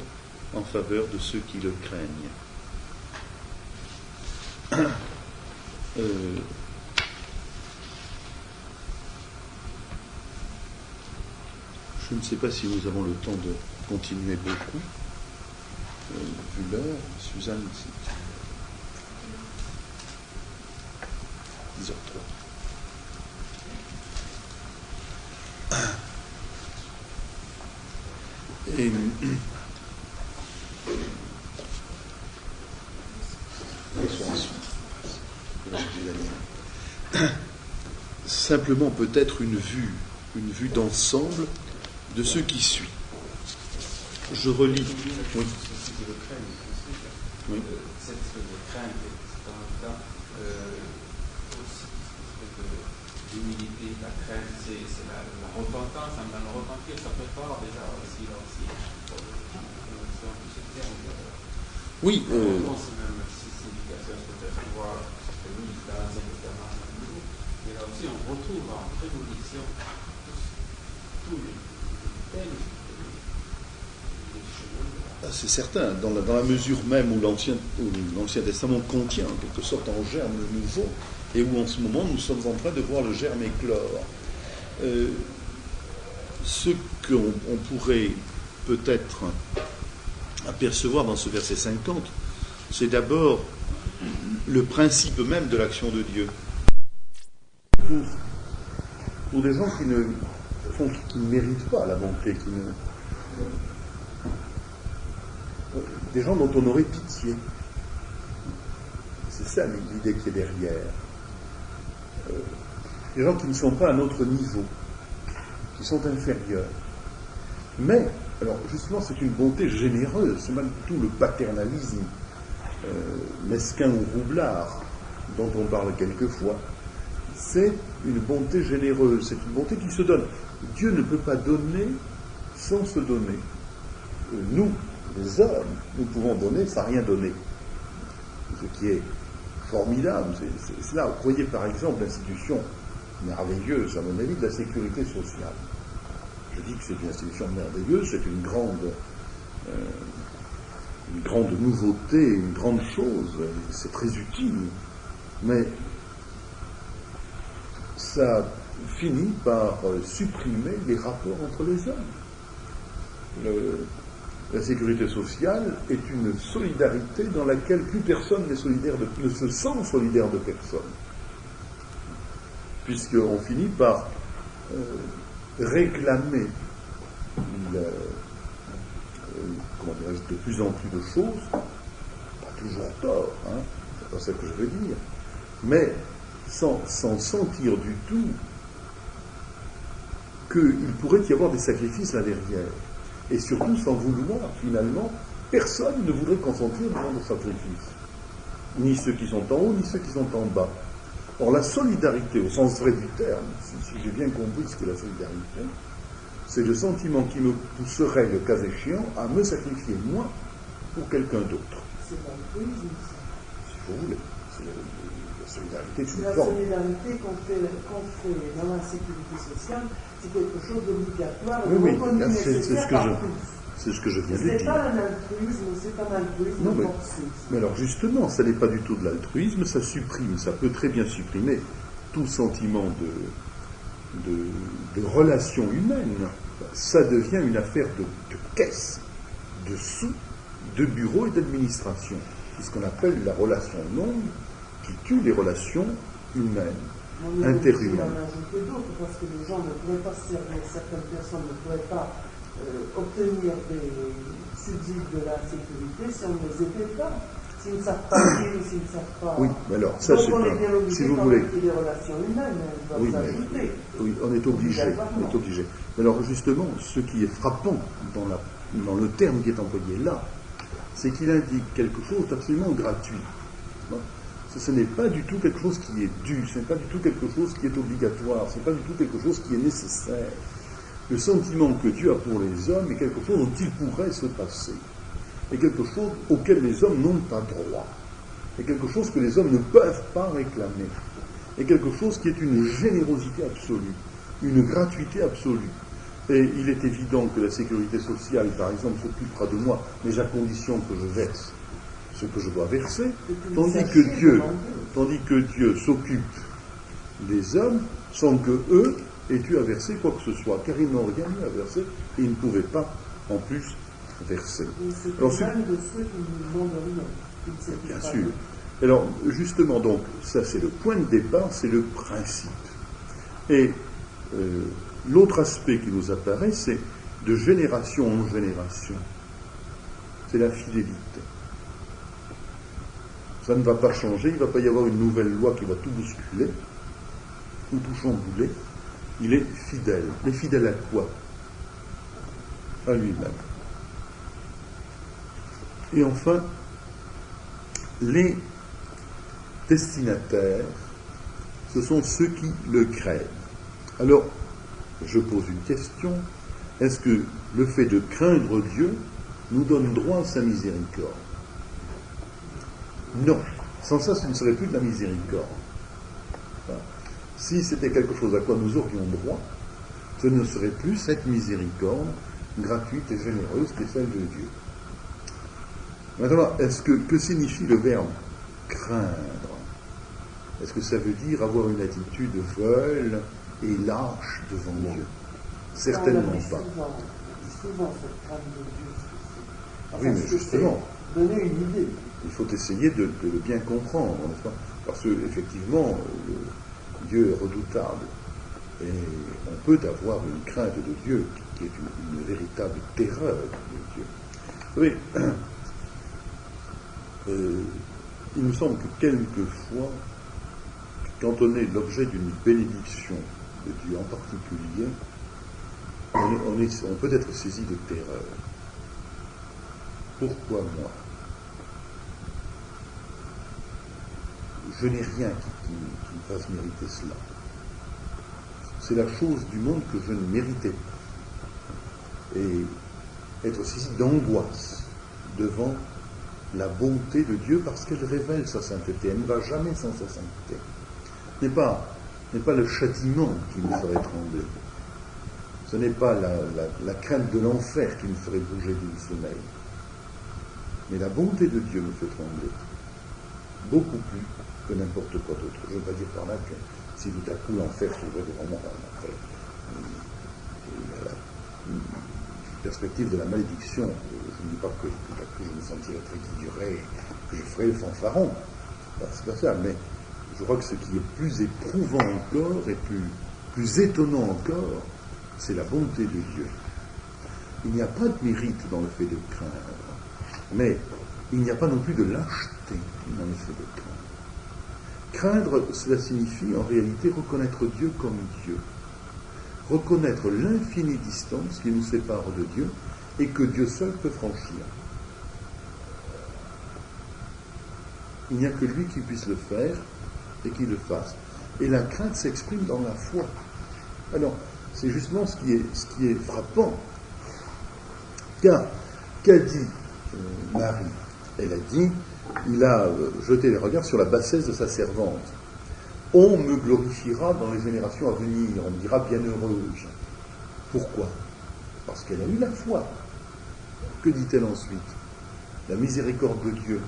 en faveur de ceux qui le craignent. Je ne sais pas si nous avons le temps de continuer beaucoup. Vu l'heure, Suzanne, c'est 10h03. Et simplement peut-être une vue d'ensemble de ce qui suit. Je relis. Oui. Oui. Cette espèce de crainte, c'est en même temps aussi une espèce d'humilité, la crainte, c'est la repentance, dans le repentir, ça peut être déjà aussi, là aussi, ce terme. Oui. C'est même signification, peut-être voir que oui, dans l'Ancien Testament, mais là aussi, on retrouve en prémonition tous les thèmes. C'est certain, dans la mesure même où l'Ancien Testament contient en quelque sorte en germe le nouveau, et où en ce moment nous sommes en train de voir le germe éclore. Ce qu'on pourrait peut-être apercevoir dans ce verset 50, c'est d'abord le principe même de l'action de Dieu. Pour des gens qui ne méritent pas la bonté, des gens dont on aurait pitié. C'est ça l'idée qui est derrière. Des gens qui ne sont pas à notre niveau, qui sont inférieurs. Mais, alors justement, c'est une bonté généreuse, c'est même tout le paternalisme mesquin ou roublard dont on parle quelquefois. C'est une bonté généreuse, c'est une bonté qui se donne. Dieu ne peut pas donner sans se donner. Nous, les hommes, nous pouvons donner sans rien donner. Ce qui est formidable, c'est là. Vous voyez par exemple l'institution merveilleuse, à mon avis, de la sécurité sociale. Je dis que c'est une institution merveilleuse, c'est une grande nouveauté, une grande chose, c'est très utile, mais ça finit par supprimer les rapports entre les hommes. La sécurité sociale est une solidarité dans laquelle plus personne ne se sent solidaire de personne. Puisqu'on finit par réclamer de plus en plus de choses, pas toujours tort, c'est pas ça que je veux dire, mais sans sentir du tout qu'il pourrait y avoir des sacrifices là derrière. Et surtout sans vouloir, finalement, personne ne voudrait consentir devant le sacrifice. Ni ceux qui sont en haut, ni ceux qui sont en bas. Or, la solidarité, au sens vrai du terme, si j'ai bien compris ce que la solidarité, c'est le sentiment qui me pousserait, le cas échéant, à me sacrifier moi pour quelqu'un d'autre. C'est l'altruisme, ça. Si vous voulez. C'est la solidarité, c'est La une forme. solidarité qu'on fait dans la sécurité sociale, c'est quelque chose d'obligatoire, Oui, reconnu nécessaire par tous. C'est ce que je viens de C'est dire. pas un altruisme, c'est un altruisme Non, forcé. mais alors justement, ça n'est pas du tout de l'altruisme, ça supprime, ça peut très bien supprimer tout sentiment de relation humaine. Ça devient une affaire de caisse, de sous, de bureau et d'administration. C'est ce qu'on appelle la relation longue qui tue les relations humaines, interhumaines. On en a ajouté d'autres parce que les gens ne pourraient pas se servir, certaines personnes ne pourraient pas obtenir des subsides de la sécurité si on ne les aidait pas, s'ils ne savent pas lire, s'ils ne savent pas. Oui, mais alors ça donc c'est on pas. est bien obligé Si vous quand voulez. même qu'il y ait des relations humaines, elles doivent Oui, s'ajouter. oui, on est obligé. On est obligé. Mais alors justement, ce qui est frappant dans le terme qui est employé là, c'est qu'il indique quelque chose d'absolument gratuit. Ce n'est pas du tout quelque chose qui est dû, ce n'est pas du tout quelque chose qui est obligatoire, ce n'est pas du tout quelque chose qui est nécessaire. Le sentiment que Dieu a pour les hommes est quelque chose dont il pourrait se passer, est quelque chose auquel les hommes n'ont pas droit, est quelque chose que les hommes ne peuvent pas réclamer, est quelque chose qui est une générosité absolue, une gratuité absolue. Et il est évident que la sécurité sociale, par exemple, s'occupera de moi, mais à condition que je verse ce que je dois verser, tandis que Dieu s'occupe des hommes sans que eux aient eu à verser quoi que ce soit, car ils n'ont rien eu à verser et ils ne pouvaient pas en plus verser. Alors, c'est même de ceux qui ne demandent rien. Bien sûr. Alors justement, donc, ça c'est le point de départ, c'est le principe. Et l'autre aspect qui nous apparaît, c'est de génération en génération. C'est la fidélité. Ça ne va pas changer, il ne va pas y avoir une nouvelle loi qui va tout bousculer, ou tout chambouler. Il est fidèle. Mais fidèle à quoi? À lui-même. Et enfin, les destinataires, ce sont ceux qui le craignent. Alors, je pose une question. Est-ce que le fait de craindre Dieu nous donne droit à sa miséricorde? Non. Sans ça, ce ne serait plus de la miséricorde. Enfin, si c'était quelque chose à quoi nous aurions droit, ce ne serait plus cette miséricorde gratuite et généreuse qui est celle de Dieu. Maintenant, que signifie le verbe craindre? Est-ce que ça veut dire avoir une attitude folle et lâche devant Dieu? Certainement pas. Souvent cette crainte de Dieu. Oui, mais justement, donner une idée. Il faut essayer de le bien comprendre, n'est-ce pas? Parce qu'effectivement, Dieu est redoutable. Et on peut avoir une crainte de Dieu qui est une véritable terreur de Dieu. Vous savez, il me semble que quelquefois, quand on est l'objet d'une bénédiction de Dieu en particulier, on peut être saisi de terreur. Pourquoi moi? Je n'ai rien qui me fasse mériter cela. C'est la chose du monde que je ne méritais pas. Et être saisi d'angoisse devant la bonté de Dieu parce qu'elle révèle sa sainteté. Elle ne va jamais sans sa sainteté. Ce n'est pas le châtiment qui me ferait trembler. Ce n'est pas la crainte de l'enfer qui me ferait bouger du sommeil. Mais la bonté de Dieu me fait trembler. Beaucoup plus que n'importe quoi d'autre. Je ne veux pas dire par là que si tout à coup l'enfer s'ouvrait devant moi, après, la perspective de la malédiction, je ne dis pas que tout à coup je me sentirais très figuré, que je ferais le fanfaron. C'est pas ça, mais je crois que ce qui est plus éprouvant encore et plus étonnant encore, c'est la bonté de Dieu. Il n'y a pas de mérite dans le fait de craindre, mais il n'y a pas non plus de lâcheté dans le fait de craindre. Craindre, cela signifie en réalité reconnaître Dieu comme Dieu. Reconnaître l'infinie distance qui nous sépare de Dieu et que Dieu seul peut franchir. Il n'y a que lui qui puisse le faire et qui le fasse. Et la crainte s'exprime dans la foi. Alors, c'est justement ce qui est frappant. Car, qu'a dit Marie. Elle a dit, il a jeté les regards sur la bassesse de sa servante. On me glorifiera dans les générations à venir, on me dira bienheureuse. Pourquoi? Parce qu'elle a eu la foi. Que dit-elle ensuite? La miséricorde de Dieu,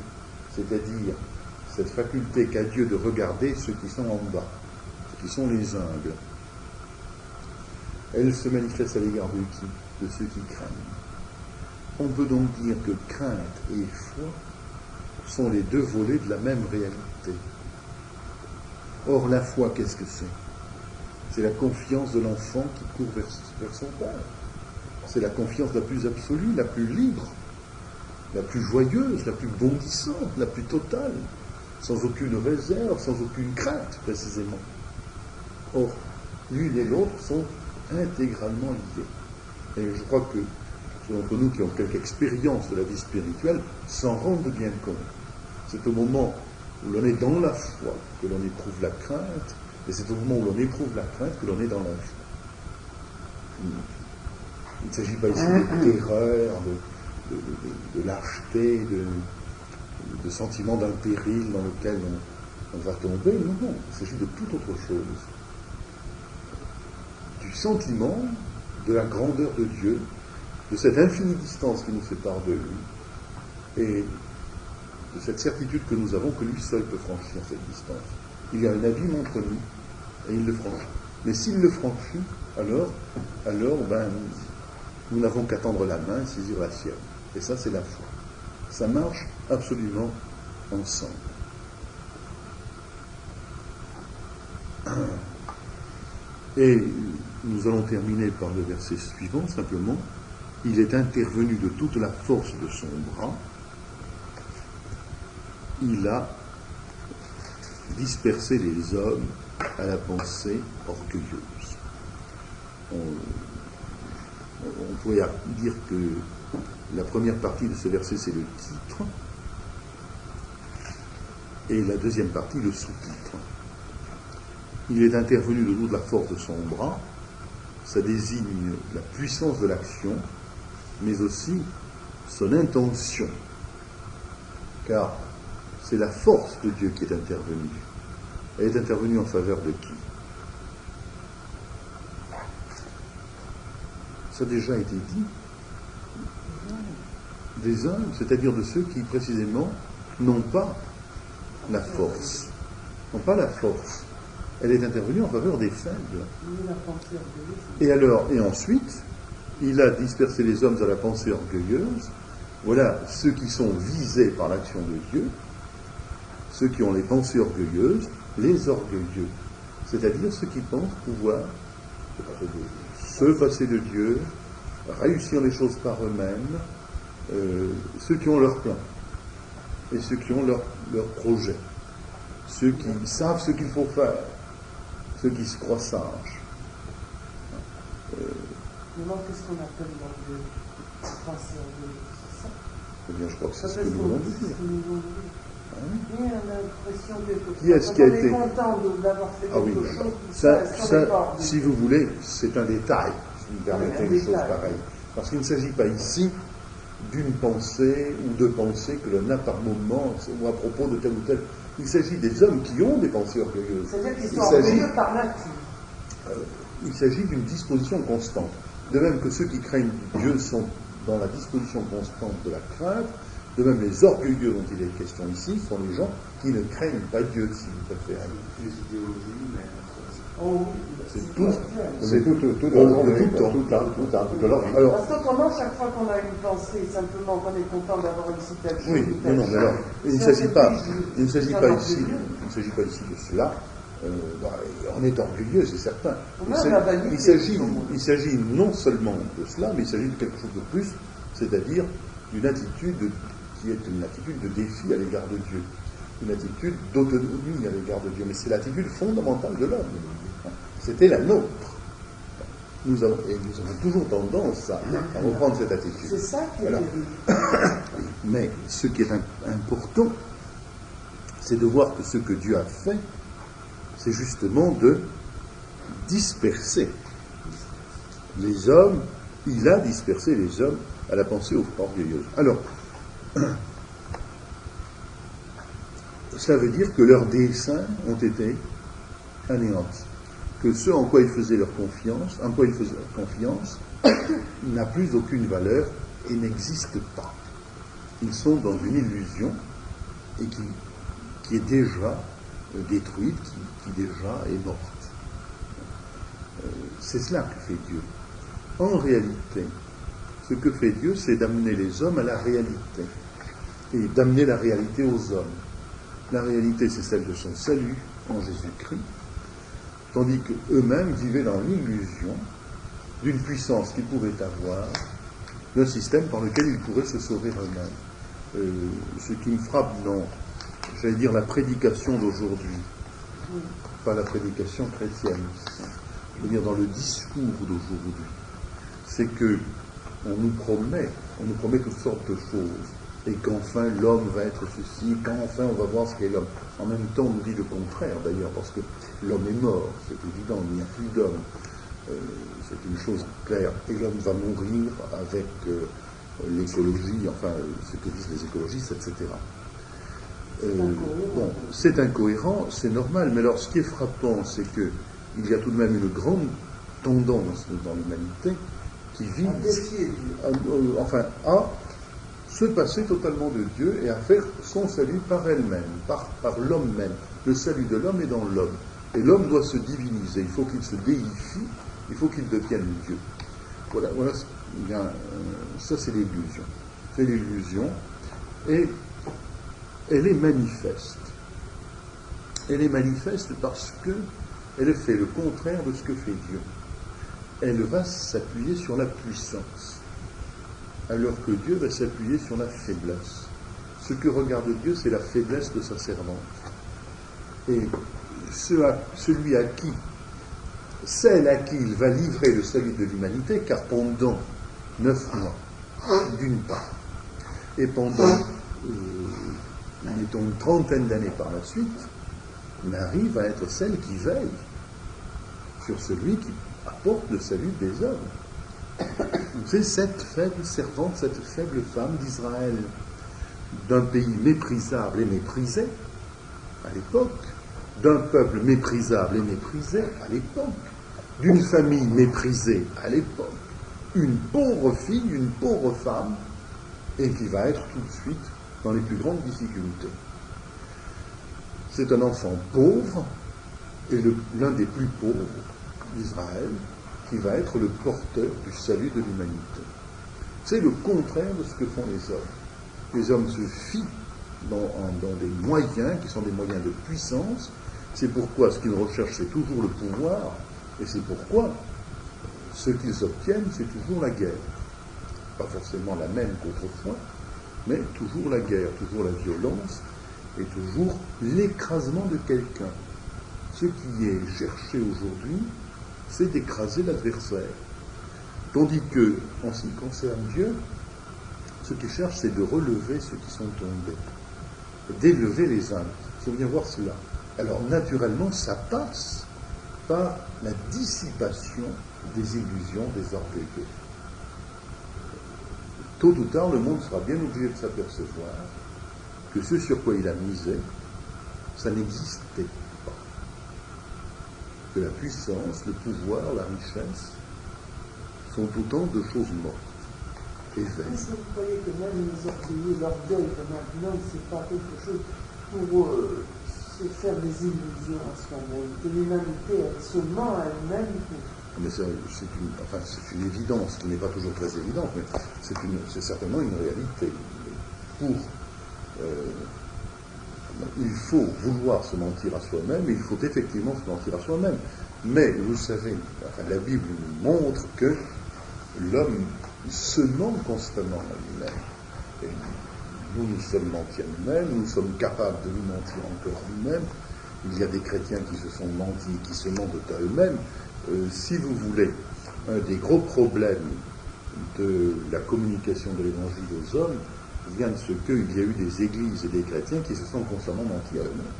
c'est-à-dire cette faculté qu'a Dieu de regarder ceux qui sont en bas, ceux qui sont les humbles. Elle se manifeste à l'égard de qui? De ceux qui craignent. On peut donc dire que crainte et foi sont les deux volets de la même réalité. Or, la foi, qu'est-ce que c'est? C'est la confiance de l'enfant qui court vers son Père. C'est la confiance la plus absolue, la plus libre, la plus joyeuse, la plus bondissante, la plus totale, sans aucune réserve, sans aucune crainte, précisément. Or, l'une et l'autre sont intégralement liées. Et je crois que ceux d'entre nous qui ont quelque expérience de la vie spirituelle s'en rendent bien compte. C'est au moment où l'on est dans la foi que l'on éprouve la crainte, et c'est au moment où l'on éprouve la crainte que l'on est dans la foi. Il ne s'agit pas ici de terreur, de lâcheté, de sentiment d'un péril dans lequel on va tomber. Non, non, il s'agit de toute autre chose. Du sentiment de la grandeur de Dieu, de cette infinie distance qui nous sépare de lui, et de cette certitude que nous avons que lui seul peut franchir cette distance. Il y a un abîme entre nous, et il le franchit. Mais s'il le franchit, alors nous n'avons qu'à tendre la main et saisir la sienne. Et ça, c'est la foi. Ça marche absolument ensemble. Et nous allons terminer par le verset suivant, simplement. Il est intervenu de toute la force de son bras. Il a dispersé les hommes à la pensée orgueilleuse. On pourrait dire que la première partie de ce verset, c'est le titre, et la deuxième partie, le sous-titre. Il est intervenu de toute la force de son bras. Ça désigne la puissance de l'action, mais aussi son intention. Car c'est la force de Dieu qui est intervenue. Elle est intervenue en faveur de qui? Ça a déjà été dit. Des hommes, c'est-à-dire de ceux qui, précisément, n'ont pas la force. N'ont pas la force. Elle est intervenue en faveur des faibles. Et ensuite, il a dispersé les hommes à la pensée orgueilleuse. Voilà ceux qui sont visés par l'action de Dieu, ceux qui ont les pensées orgueilleuses, les orgueilleux, c'est-à-dire ceux qui pensent pouvoir se passer de Dieu, réussir les choses par eux-mêmes, ceux qui ont leur plan et ceux qui ont leur projet, ceux qui savent ce qu'il faut faire, ceux qui se croient sages. Maintenant, qu'est-ce qu'on appelle l'orgueil? Pensée orgueilleuse, c'est ça? Eh bien, je crois que c'est ce que nous voulons dire. On a l'impression que qui est-ce qui a été content d'avoir fait quelque chose. Ça, si vous voulez, c'est un détail, si vous me permettez une chose pareille. Parce qu'il ne s'agit pas ici d'une pensée ou de pensées que l'on a par moment ou à propos de tel ou tel. Il s'agit des hommes qui ont des pensées orgueilleuses. C'est-à-dire qu'ils sont orgueilleux par nature. Il s'agit d'une disposition constante. De même que ceux qui craignent Dieu sont dans la disposition constante de la crainte, de même les orgueilleux dont il est question ici sont les gens qui ne craignent pas Dieu, si vous préférez. Les idéologies, mais... C'est tout. Alors, parce qu'autrement, chaque fois qu'on a une pensée, simplement qu'on est content d'avoir une citation. Oui, non, mais alors, il ne s'agit pas ici de cela. On est orgueilleux, c'est certain. Il s'agit non seulement de cela, mais il s'agit de quelque chose de plus, c'est-à-dire d'une attitude qui est une attitude de défi à l'égard de Dieu, une attitude d'autonomie à l'égard de Dieu. Mais c'est l'attitude fondamentale de l'homme. C'était la nôtre. Nous avons toujours tendance à reprendre cette attitude. C'est ça qui est Mais ce qui est important, c'est de voir que ce que Dieu a fait, c'est justement de disperser les hommes. Il a dispersé les hommes à la pensée orgueilleuse. Alors, Cela veut dire que leurs desseins ont été anéantis. Que ce en quoi ils faisaient leur confiance, n'a plus aucune valeur et n'existe pas. Ils sont dans une illusion et qui est déjà détruite, qui déjà est morte. C'est cela que fait Dieu. En réalité, ce que fait Dieu, c'est d'amener les hommes à la réalité et d'amener la réalité aux hommes. La réalité, c'est celle de son salut en Jésus-Christ, tandis qu'eux-mêmes vivaient dans l'illusion d'une puissance qu'ils pouvaient avoir, d'un système par lequel ils pourraient se sauver eux-mêmes. Ce qui me frappe dans, j'allais dire, la prédication d'aujourd'hui, pas la prédication chrétienne, je veux dire dans le discours d'aujourd'hui, c'est que on nous promet toutes sortes de choses, et qu'enfin l'homme va être ceci, qu'enfin on va voir ce qu'est l'homme. En même temps, on nous dit le contraire d'ailleurs, parce que l'homme est mort, c'est évident, il n'y a plus d'homme. C'est une chose claire, et l'homme va mourir avec l'écologie, enfin ce que disent les écologistes, etc. Bon, c'est incohérent, c'est normal, mais alors ce qui est frappant, c'est qu'il y a tout de même une grande tendance dans l'humanité qui vise à se passer totalement de Dieu et à faire son salut par elle-même, par l'homme même. Le salut de l'homme est dans l'homme. Et l'homme doit se diviniser, il faut qu'il se déifie, il faut qu'il devienne Dieu. Voilà ça c'est l'illusion. C'est l'illusion, et elle est manifeste. Elle est manifeste parce qu'elle fait le contraire de ce que fait Dieu. Elle va s'appuyer sur la puissance, alors que Dieu va s'appuyer sur la faiblesse. Ce que regarde Dieu, c'est la faiblesse de sa servante. Et celle à qui il va livrer le salut de l'humanité, car pendant 9 mois, d'une part, et pendant, mettons, une trentaine d'années par la suite, Marie va être celle qui veille sur celui qui apporte le salut des hommes. C'est cette faible servante, cette faible femme d'Israël, d'un pays méprisable et méprisé à l'époque, d'un peuple méprisable et méprisé à l'époque, d'une famille méprisée à l'époque, une pauvre fille, une pauvre femme, et qui va être tout de suite dans les plus grandes difficultés. C'est un enfant pauvre, et l'un des plus pauvres d'Israël, qui va être le porteur du salut de l'humanité. C'est le contraire de ce que font les hommes. Les hommes se fient dans des moyens qui sont des moyens de puissance. C'est pourquoi ce qu'ils recherchent, c'est toujours le pouvoir, et c'est pourquoi ce qu'ils obtiennent, c'est toujours la guerre. Pas forcément la même qu'autrefois, mais toujours la guerre, toujours la violence, et toujours l'écrasement de quelqu'un. Ce qui est cherché aujourd'hui, c'est d'écraser l'adversaire. Tandis que, en ce qui concerne Dieu, ce qu'il cherche, c'est de relever ceux qui sont tombés, d'élever les âmes. Il faut bien voir cela. Alors, naturellement, ça passe par la dissipation des illusions des orgueilleux. Tôt ou tard, le monde sera bien obligé de s'apercevoir que ce sur quoi il a misé, ça n'existait pas. Que la puissance, le pouvoir, la richesse sont autant de choses mortes et vaines. Est-ce que vous croyez que même les orgueilleux, l'orgueil de maintenant, c'est pas quelque chose pour se faire des illusions à soi-même, que l'humanité, elle se ment à elle-même Mais c'est une évidence qui n'est pas toujours très évidente, mais c'est certainement une réalité. Il faut vouloir se mentir à soi-même, et il faut effectivement se mentir à soi-même. Mais vous savez, la Bible nous montre que l'homme se ment constamment à lui-même. Et nous sommes mentis à nous-mêmes, nous sommes capables de nous mentir encore à nous-mêmes. Il y a des chrétiens qui se sont mentis, qui se mentent à eux-mêmes. Si vous voulez, un des gros problèmes de la communication de l'évangile aux hommes vient de ce qu'il y a eu des églises et des chrétiens qui se sont constamment mentis à eux-mêmes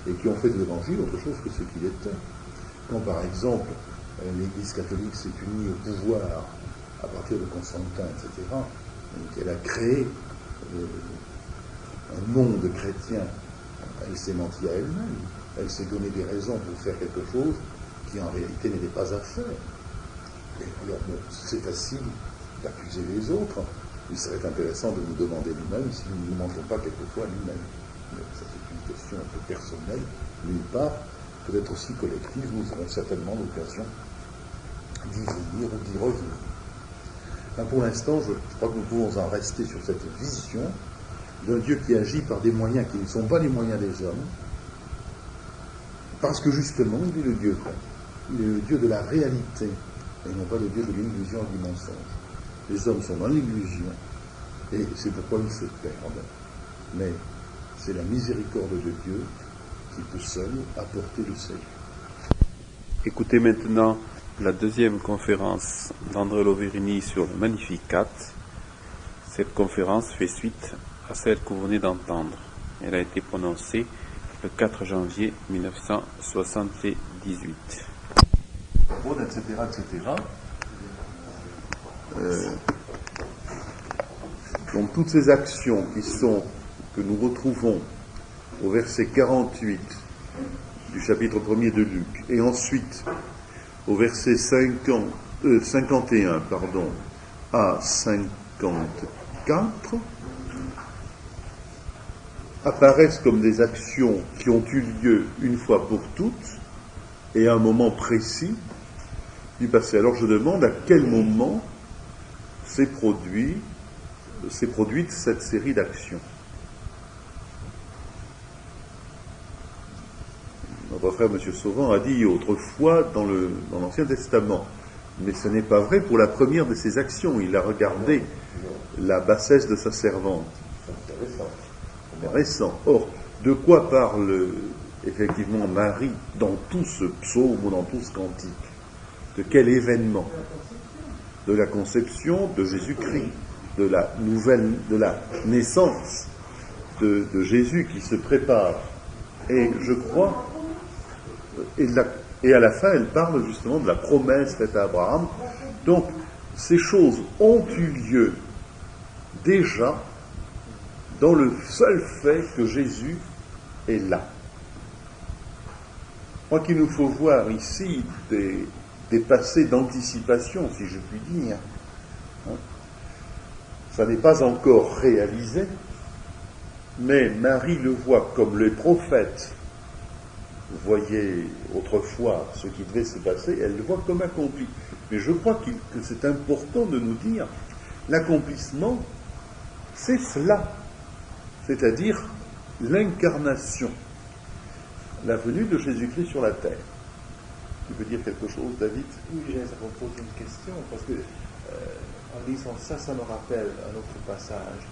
et qui ont fait de l'évangile autre chose que ce qu'il était. Quand par exemple l'Église catholique s'est unie au pouvoir à partir de Constantin, etc., qu'elle a créé un monde chrétien, elle s'est menti à elle-même. Elle s'est donné des raisons pour faire quelque chose qui en réalité n'était pas à faire. Et alors, bon, c'est facile d'accuser les autres. Il serait intéressant de nous demander nous-mêmes si nous ne nous mentons pas quelquefois nous-mêmes. Mais ça, c'est une question un peu personnelle, d'une part, peut-être aussi collective. Nous aurons certainement l'occasion d'y venir ou d'y revenir. Enfin, pour l'instant, je crois que nous pouvons en rester sur cette vision d'un Dieu qui agit par des moyens qui ne sont pas les moyens des hommes, parce que justement, il est le Dieu vrai. Il est le Dieu de la réalité, et non pas le Dieu de l'illusion et du mensonge. Les hommes sont dans l'illusion, et c'est pourquoi ils se perdent. Mais c'est la miséricorde de Dieu qui peut seule apporter le salut. Écoutez maintenant la deuxième conférence d'André Loverini sur le Magnificat. Cette conférence fait suite à celle que vous venez d'entendre. Elle a été prononcée le 4 janvier 1978. Etc., etc. Donc toutes ces actions que nous retrouvons au verset 48 du chapitre 1er de Luc, et ensuite au verset 51 à 54, apparaissent comme des actions qui ont eu lieu une fois pour toutes et à un moment précis du passé. Alors je demande à quel moment s'est produite cette série d'actions. Notre frère M. Sauvant a dit autrefois dans l'Ancien Testament, mais ce n'est pas vrai pour la première de ces actions. Il a regardé la bassesse de sa servante. C'est récent. Or, de quoi parle effectivement Marie dans tout ce psaume ou dans tout ce cantique? De quel événement? De la conception de Jésus-Christ, de la naissance de Jésus qui se prépare. Et je crois, et à la fin, elle parle justement de la promesse faite à Abraham. Donc, ces choses ont eu lieu déjà dans le seul fait que Jésus est là. Je crois qu'il nous faut voir ici des passés d'anticipation, si je puis dire. Ça n'est pas encore réalisé, mais Marie le voit comme les prophètes voyaient autrefois ce qui devait se passer, elle le voit comme accompli. Mais je crois que c'est important de nous dire, l'accomplissement, c'est cela, c'est-à-dire l'incarnation, la venue de Jésus-Christ sur la terre. Tu veux dire quelque chose, David? Oui, ça me pose une question, parce que en lisant ça, ça me rappelle un autre passage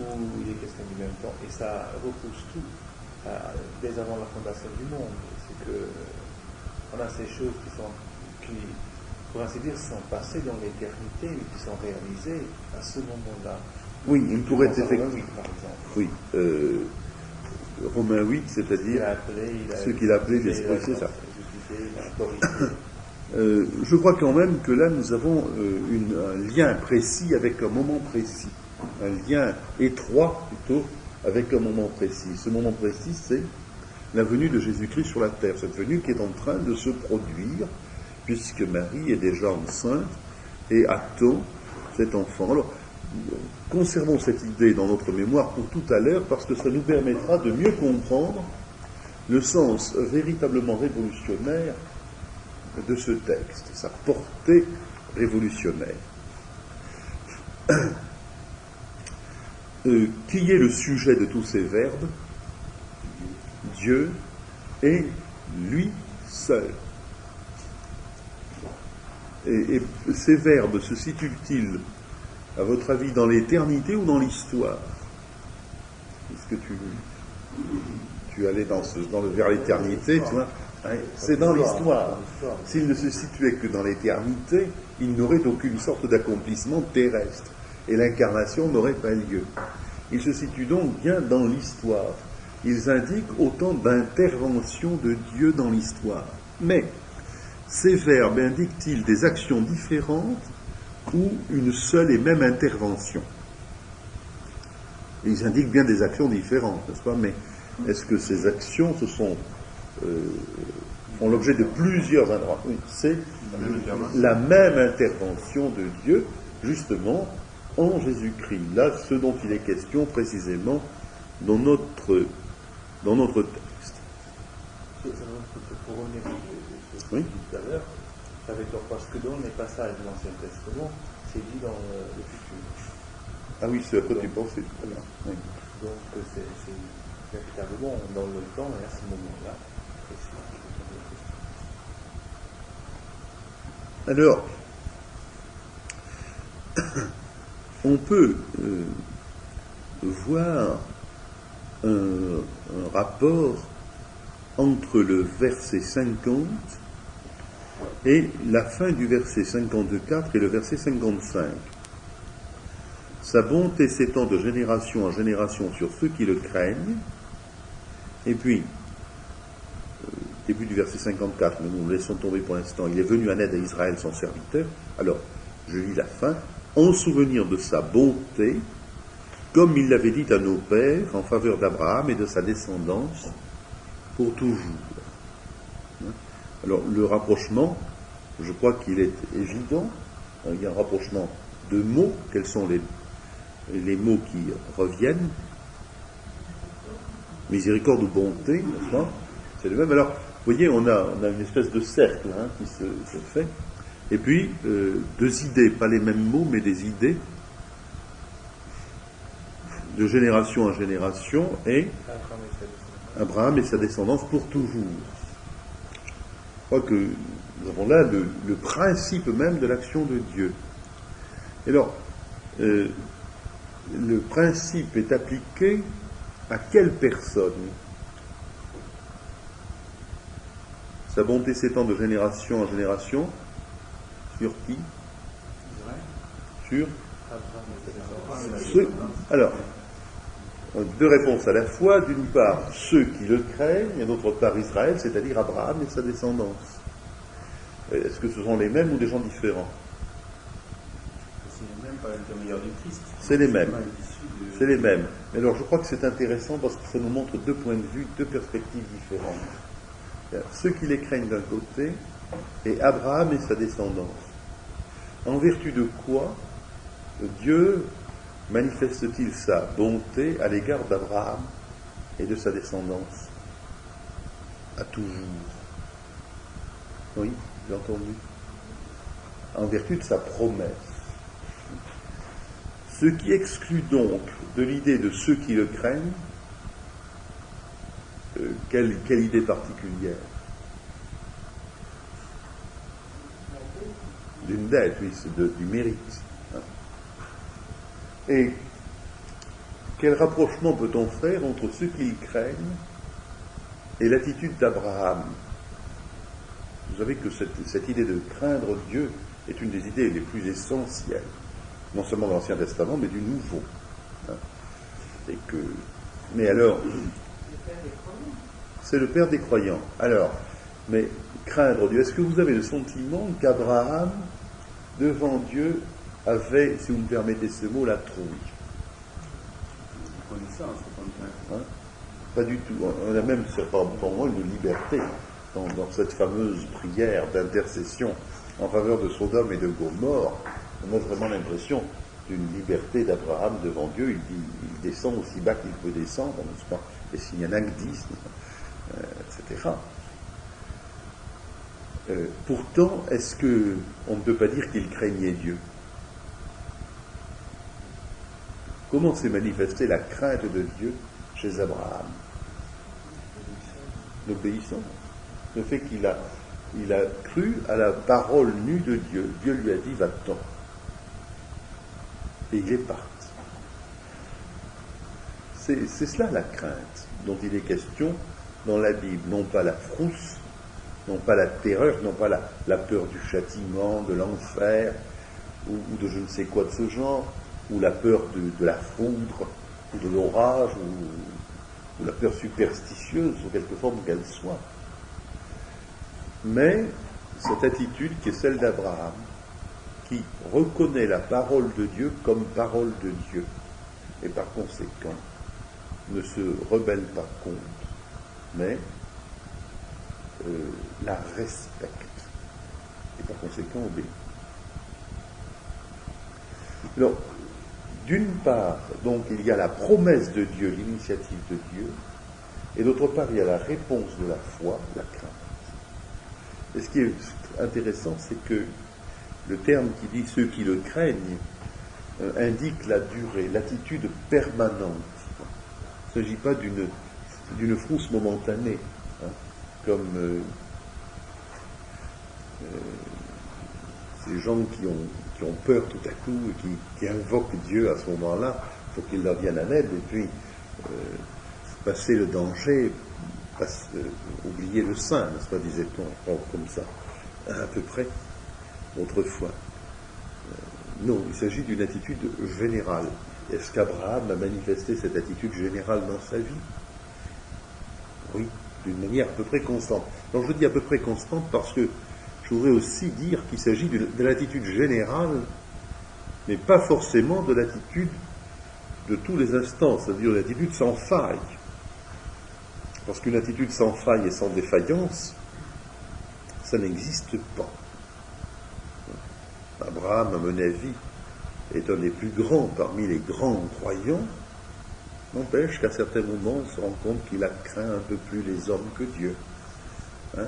où il est question du même temps, et ça repousse tout, dès avant la fondation du monde. C'est que on a ces choses qui, pour ainsi dire, sont passées dans l'éternité, mais qui sont réalisées à ce moment-là. Oui, il pourrait être effectivement. Par exemple. Oui, Romains 8, c'est-à-dire ce qu'il a appelé l'esprit, c'est ça. Je crois quand même que là nous avons un lien précis avec un moment précis, un lien étroit plutôt avec un moment précis. Ce moment précis, c'est la venue de Jésus-Christ sur la terre, cette venue qui est en train de se produire, puisque Marie est déjà enceinte et attend cet enfant. Alors, conservons cette idée dans notre mémoire pour tout à l'heure, parce que ça nous permettra de mieux comprendre le sens véritablement révolutionnaire de ce texte, sa portée révolutionnaire. Qui est le sujet de tous ces verbes? Dieu et lui seul. Et ces verbes se situent-ils, à votre avis, dans l'éternité ou dans l'histoire? Est-ce que tu allais vers l'éternité, tu vois? C'est dans l'histoire. S'il ne se situait que dans l'éternité, il n'aurait aucune sorte d'accomplissement terrestre. Et l'incarnation n'aurait pas lieu. Ils se situent donc bien dans l'histoire. Ils indiquent autant d'interventions de Dieu dans l'histoire. Mais ces verbes indiquent-ils des actions différentes ou une seule et même intervention? Et ils indiquent bien des actions différentes, n'est-ce pas? Mais est-ce que ces actions font l'objet de plusieurs interventions? Oui, c'est la même intervention de Dieu, justement, en Jésus-Christ. Là, ce dont il est question précisément dans notre texte. Pour revenir sur ce que Oui. dit tout à l'heure, avec leur, parce que dans les passages de l'Ancien Testament, c'est dit dans le futur. Ah oui, c'est à quoi tu pensais tout à l'heure. Oui. Donc c'est véritablement dans le temps et à ce moment-là. Alors, on peut voir un rapport entre le verset 50 et la fin du verset 54 et le verset 55. Sa bonté s'étend de génération en génération sur ceux qui le craignent. Et puis, début du verset 54, mais nous le laissons tomber pour l'instant. Il est venu en aide à Israël, son serviteur. Alors, je lis la fin. En souvenir de sa bonté, comme il l'avait dit à nos pères, en faveur d'Abraham et de sa descendance, pour toujours. Alors, le rapprochement, je crois qu'il est évident. Il y a un rapprochement de mots. Quels sont les mots qui reviennent? Miséricorde ou bonté, n'est-ce pas? C'est le même. Alors, vous voyez, on a une espèce de cercle qui se fait. Et puis, deux idées, pas les mêmes mots, mais des idées, de génération en génération, et Abraham et sa descendance pour toujours. Je crois que nous avons là le principe même de l'action de Dieu. Et alors, le principe est appliqué à quelle personne? Sa bonté s'étend de génération en génération. Sur qui? Sur ceux. Alors, deux réponses à la fois. D'une part, ceux qui le craignent, et d'autre part, Israël, c'est-à-dire Abraham et sa descendance. Est-ce que ce sont les mêmes ou des gens différents? C'est les mêmes par l'intermédiaire du Christ. C'est les mêmes. C'est les mêmes. Mais alors, je crois que c'est intéressant parce que ça nous montre deux points de vue, deux perspectives différentes. Ceux qui les craignent d'un côté, et Abraham et sa descendance. En vertu de quoi Dieu manifeste-t-il sa bonté à l'égard d'Abraham et de sa descendance? À toujours. Oui, j'ai entendu. En vertu de sa promesse. Ce qui exclut donc de l'idée de ceux qui le craignent, quelle idée particulière? D'une dette, oui, c'est du mérite. Et quel rapprochement peut-on faire entre ceux qui le craignent et l'attitude d'Abraham? Vous savez que cette idée de craindre Dieu est une des idées les plus essentielles, non seulement de l'Ancien Testament, mais du Nouveau. Mais alors, c'est le Père des croyants. Alors, mais craindre Dieu, est-ce que vous avez le sentiment qu'Abraham, devant Dieu, avait, si vous me permettez ce mot, la trouille? Pas du tout. On a même, pour moi, une liberté dans cette fameuse prière d'intercession en faveur de Sodome et de Gomorrhe. On a vraiment l'impression d'une liberté d'Abraham devant Dieu. Il descend aussi bas qu'il peut descendre, n'est-ce pas? Et s'il y en a que 10, etc. Pourtant, est-ce qu'on ne peut pas dire qu'il craignait Dieu? Comment s'est manifestée la crainte de Dieu chez Abraham? L'obéissance. Le fait qu'il a cru à la parole nue de Dieu. Dieu lui a dit, va-t'en. Et il est parti. C'est cela la crainte dont il est question dans la Bible. Non pas la frousse, non pas la terreur, non pas la peur du châtiment, de l'enfer, ou de je ne sais quoi de ce genre, ou la peur de la foudre, ou de l'orage, ou la peur superstitieuse, sous quelque forme qu'elle soit. Mais cette attitude qui est celle d'Abraham, qui reconnaît la parole de Dieu comme parole de Dieu, et par conséquent ne se rebelle pas contre, mais la respecte et par conséquent obéit. Alors, d'une part, donc, il y a la promesse de Dieu, l'initiative de Dieu, et d'autre part, il y a la réponse de la foi, la crainte. Et ce qui est intéressant, c'est que le terme qui dit « ceux qui le craignent » indique la durée, l'attitude permanente. Il ne s'agit pas d'une frousse momentanée, hein, comme ces gens qui ont peur tout à coup et qui invoquent Dieu à ce moment-là, il faut qu'il leur vienne en aide, et puis passer le danger, oublier le saint, n'est-ce pas, disait-on, comme ça, à peu près, autrefois. Non, il s'agit d'une attitude générale. Est-ce qu'Abraham a manifesté cette attitude générale dans sa vie? Oui, d'une manière à peu près constante. Donc je dis à peu près constante parce que je voudrais aussi dire qu'il s'agit de l'attitude générale, mais pas forcément de l'attitude de tous les instants, c'est-à-dire une attitude sans faille. Parce qu'une attitude sans faille et sans défaillance, ça n'existe pas. Abraham, à mon avis, est un des plus grands parmi les grands croyants, n'empêche qu'à certains moments, on se rend compte qu'il a craint un peu plus les hommes que Dieu. Hein?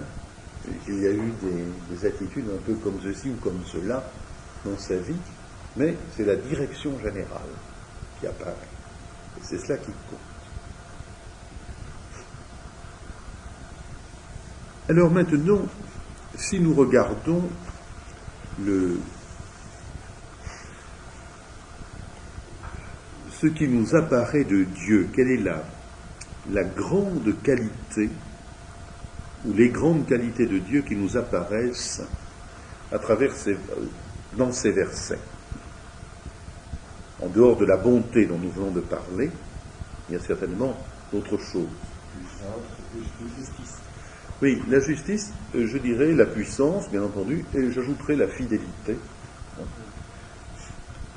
Et qu'il y a eu des attitudes un peu comme ceci ou comme cela dans sa vie, mais c'est la direction générale qui apparaît. Et c'est cela qui compte. Alors maintenant, si nous regardons ce qui nous apparaît de Dieu, quelle est la grande qualité ou les grandes qualités de Dieu qui nous apparaissent à travers dans ces versets. En dehors de la bonté dont nous venons de parler, il y a certainement d'autres choses. Oui, la justice, je dirais la puissance, bien entendu, et j'ajouterai la fidélité.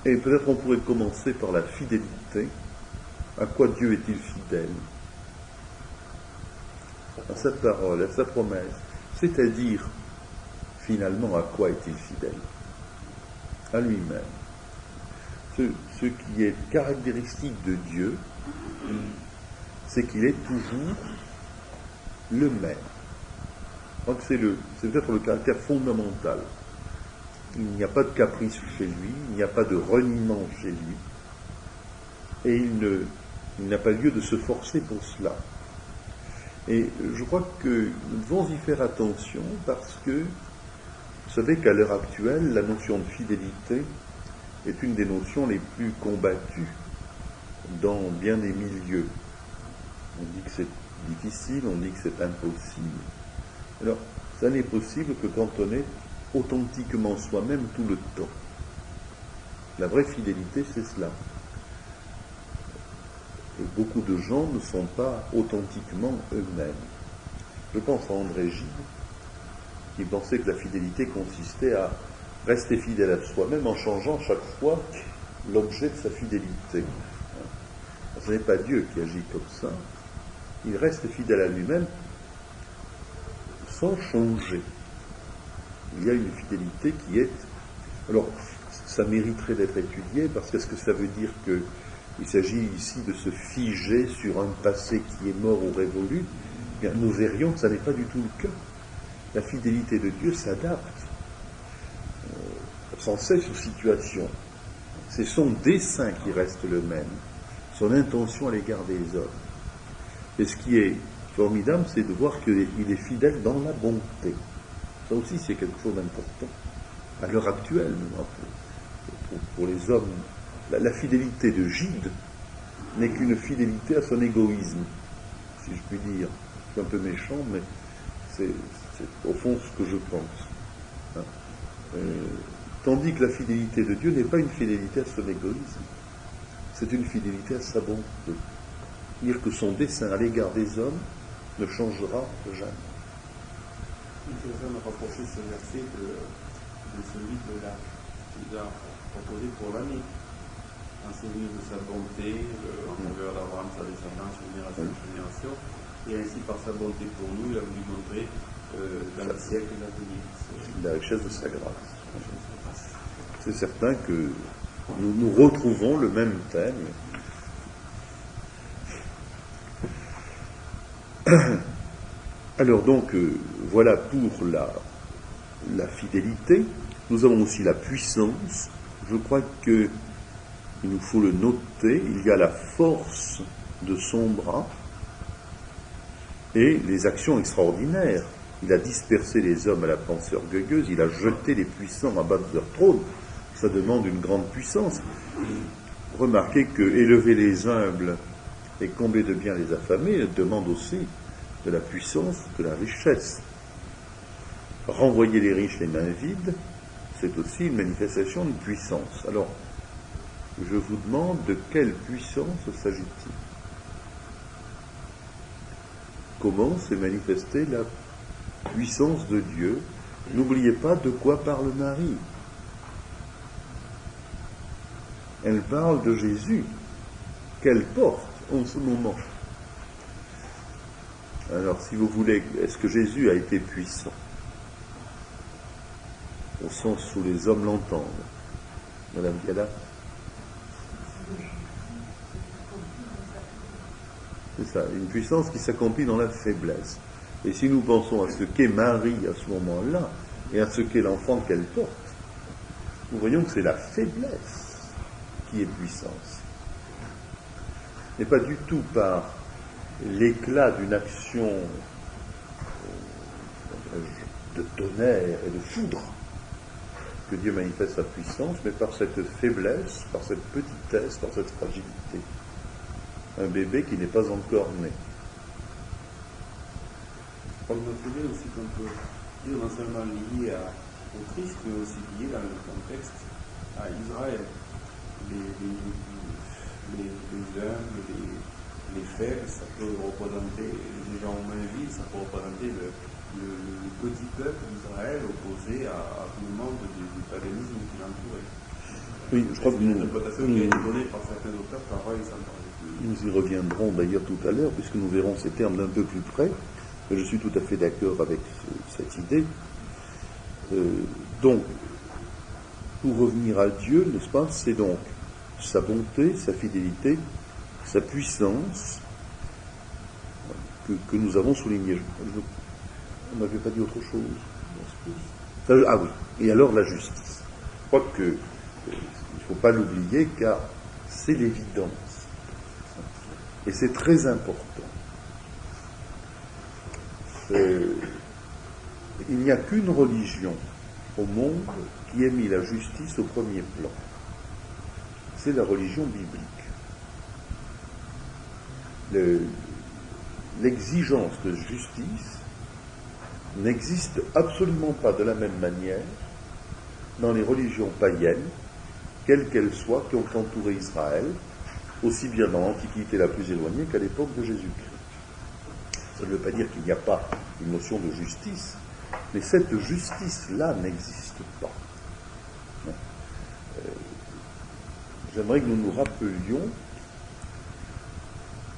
Et peut-être on pourrait commencer par la fidélité. À quoi Dieu est-il fidèle? À sa parole, à sa promesse. C'est-à-dire, finalement, à quoi est-il fidèle? À lui-même. Ce qui est caractéristique de Dieu, c'est qu'il est toujours le même. Donc c'est peut-être le caractère fondamental. Il n'y a pas de caprice chez lui, il n'y a pas de reniement chez lui, et il n'a pas lieu de se forcer pour cela. Et je crois que nous devons y faire attention parce que vous savez qu'à l'heure actuelle, la notion de fidélité est une des notions les plus combattues dans bien des milieux. On dit que c'est difficile, on dit que c'est impossible. Alors, ça n'est possible que quand on est authentiquement soi-même tout le temps. La vraie fidélité, c'est cela. Et beaucoup de gens ne sont pas authentiquement eux-mêmes. Je pense à André Gide, qui pensait que la fidélité consistait à rester fidèle à soi-même en changeant chaque fois l'objet de sa fidélité. Ce n'est pas Dieu qui agit comme ça. Il reste fidèle à lui-même sans changer. Il y a une fidélité qui est... Alors, ça mériterait d'être étudié, parce qu'est-ce que ça veut dire qu'il s'agit ici de se figer sur un passé qui est mort ou révolu? Eh bien, nous verrions que ça n'est pas du tout le cas. La fidélité de Dieu s'adapte sans cesse aux situations. C'est son dessein qui reste le même, son intention à l'égard des hommes. Et ce qui est formidable, c'est de voir qu'il est fidèle dans la bonté. Ça aussi, c'est quelque chose d'important. À l'heure actuelle, pour les hommes, la fidélité de Gide n'est qu'une fidélité à son égoïsme, si je puis dire. Je suis un peu méchant, mais c'est au fond ce que je pense. Tandis que la fidélité de Dieu n'est pas une fidélité à son égoïsme, c'est une fidélité à sa bonté. Dire que son dessein à l'égard des hommes ne changera jamais. Il faudrait me rapprocher ce verset de celui qu'il a proposé pour l'année. enseigner de sa bonté en faveur d'Abraham, sa descendance, génération en génération, et ainsi par sa bonté pour nous, il a voulu montrer dans le siècle à venir. La richesse de sa grâce. C'est certain que nous retrouvons le même thème. Alors donc, voilà pour la fidélité. Nous avons aussi la puissance. Je crois qu'il nous faut le noter. Il y a la force de son bras et les actions extraordinaires. Il a dispersé les hommes à la pensée orgueilleuse, il a jeté les puissants à bas de leur trône. Ça demande une grande puissance. Remarquez que élever les humbles et combler de bien les affamés demande aussi de la puissance, de la richesse. Renvoyer les riches les mains vides, c'est aussi une manifestation de puissance. Alors, je vous demande de quelle puissance s'agit-il? Comment s'est manifestée la puissance de Dieu? N'oubliez pas de quoi parle Marie. Elle parle de Jésus qu'elle porte en ce moment. Alors, si vous voulez, est-ce que Jésus a été puissant? Au sens où les hommes l'entendent. Madame Gala? C'est ça, une puissance qui s'accomplit dans la faiblesse. Et si nous pensons à ce qu'est Marie à ce moment-là, et à ce qu'est l'enfant qu'elle porte, nous voyons que c'est la faiblesse qui est puissance. Et pas du tout par l'éclat d'une action de tonnerre et de foudre que Dieu manifeste sa puissance, mais par cette faiblesse, par cette petitesse, par cette fragilité. Un bébé qui n'est pas encore né. Comme notre idée aussi qu'on peut dire non seulement lié au Christ, mais aussi lié dans le contexte à Israël. Les humbles, les faibles, ça peut représenter les gens aux mains vides, ça peut représenter le petit peuple d'Israël opposé à tout le monde du paganisme qui l'entourait. Oui, je crois que l'interprétation qui a été donnée par certains auteurs travaillent sans parler. Nous y reviendrons d'ailleurs tout à l'heure, puisque nous verrons ces termes d'un peu plus près. Je suis tout à fait d'accord avec cette idée. Donc, pour revenir à Dieu, n'est-ce pas, c'est donc sa bonté, sa fidélité, sa puissance que nous avons souligné. On n'avait pas dit autre chose. Ah oui, et alors la justice. Je crois qu'il ne faut pas l'oublier, car c'est l'évidence. Et c'est très important. Il n'y a qu'une religion au monde qui ait mis la justice au premier plan. C'est la religion biblique. L'exigence de justice n'existe absolument pas de la même manière dans les religions païennes, quelles qu'elles soient, qui ont entouré Israël, aussi bien dans l'Antiquité la plus éloignée qu'à l'époque de Jésus-Christ. Ça ne veut pas dire qu'il n'y a pas une notion de justice, mais cette justice-là n'existe pas. J'aimerais que nous nous rappelions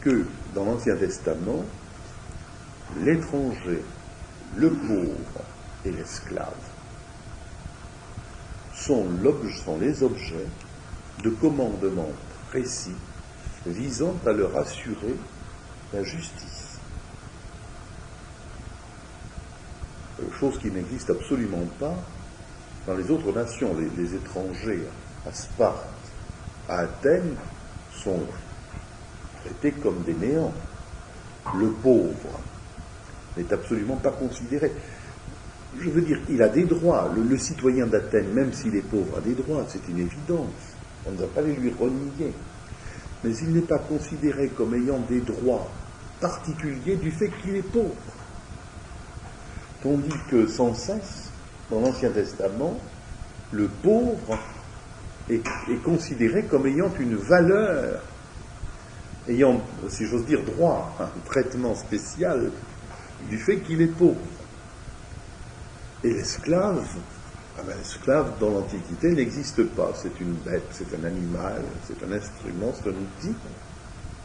que dans l'Ancien Testament, l'étranger, le pauvre et l'esclave sont les objets de commandements précis visant à leur assurer la justice. Chose qui n'existe absolument pas dans les autres nations. Les étrangers à Sparte, à Athènes, sont traités comme des néants. Le pauvre n'est absolument pas considéré. Je veux dire, il a des droits. Le citoyen d'Athènes, même s'il est pauvre, a des droits, c'est une évidence. On ne va pas les lui renier. Mais il n'est pas considéré comme ayant des droits particuliers du fait qu'il est pauvre. Tandis que sans cesse, dans l'Ancien Testament, le pauvre est considéré comme ayant une valeur, ayant, si j'ose dire, droit à un traitement spécial du fait qu'il est pauvre. Et l'esclave L'esclave dans l'Antiquité n'existe pas. C'est une bête, c'est un animal, c'est un instrument, c'est un outil,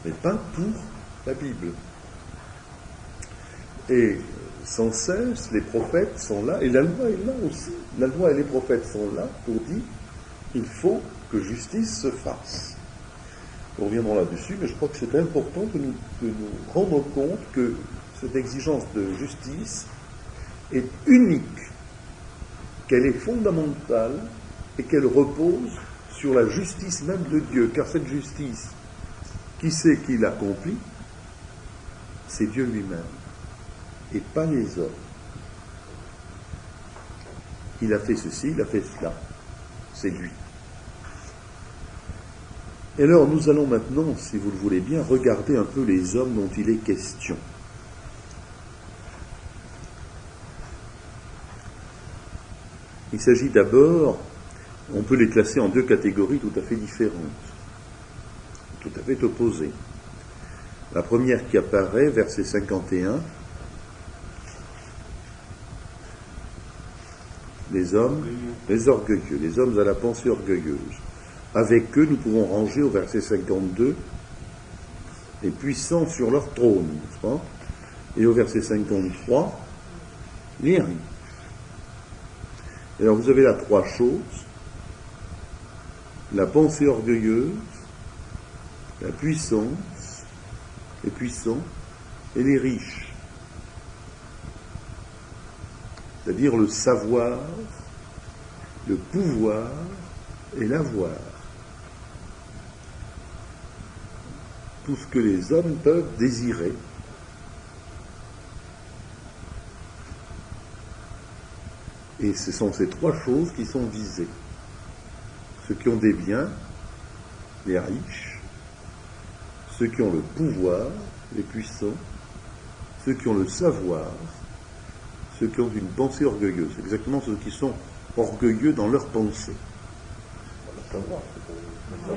mais pas pour la Bible. Et sans cesse, les prophètes sont là, et la loi est là aussi. La loi et les prophètes sont là pour dire il faut que justice se fasse. Nous reviendrons là-dessus, mais je crois que c'est important de nous rendre compte que cette exigence de justice est unique, qu'elle est fondamentale et qu'elle repose sur la justice même de Dieu. Car cette justice, qui c'est qui l'accomplit? C'est Dieu lui-même, et pas les hommes. Il a fait ceci, il a fait cela. C'est lui. Et alors, nous allons maintenant, si vous le voulez bien, regarder un peu les hommes dont il est question. Il s'agit d'abord, on peut les classer en deux catégories tout à fait différentes, tout à fait opposées. La première qui apparaît, verset 51, les hommes, les orgueilleux, les hommes à la pensée orgueilleuse. Avec eux, nous pouvons ranger au verset 52 les puissants sur leur trône, n'est-ce pas? Et au verset 53, les riches. Alors vous avez là trois choses: la pensée orgueilleuse, la puissance, les puissants et les riches. C'est-à-dire le savoir, le pouvoir et l'avoir. Tout ce que les hommes peuvent désirer. Et ce sont ces trois choses qui sont visées. Ceux qui ont des biens, les riches, ceux qui ont le pouvoir, les puissants, ceux qui ont le savoir, ceux qui ont une pensée orgueilleuse. C'est exactement ceux qui sont orgueilleux dans leur pensée.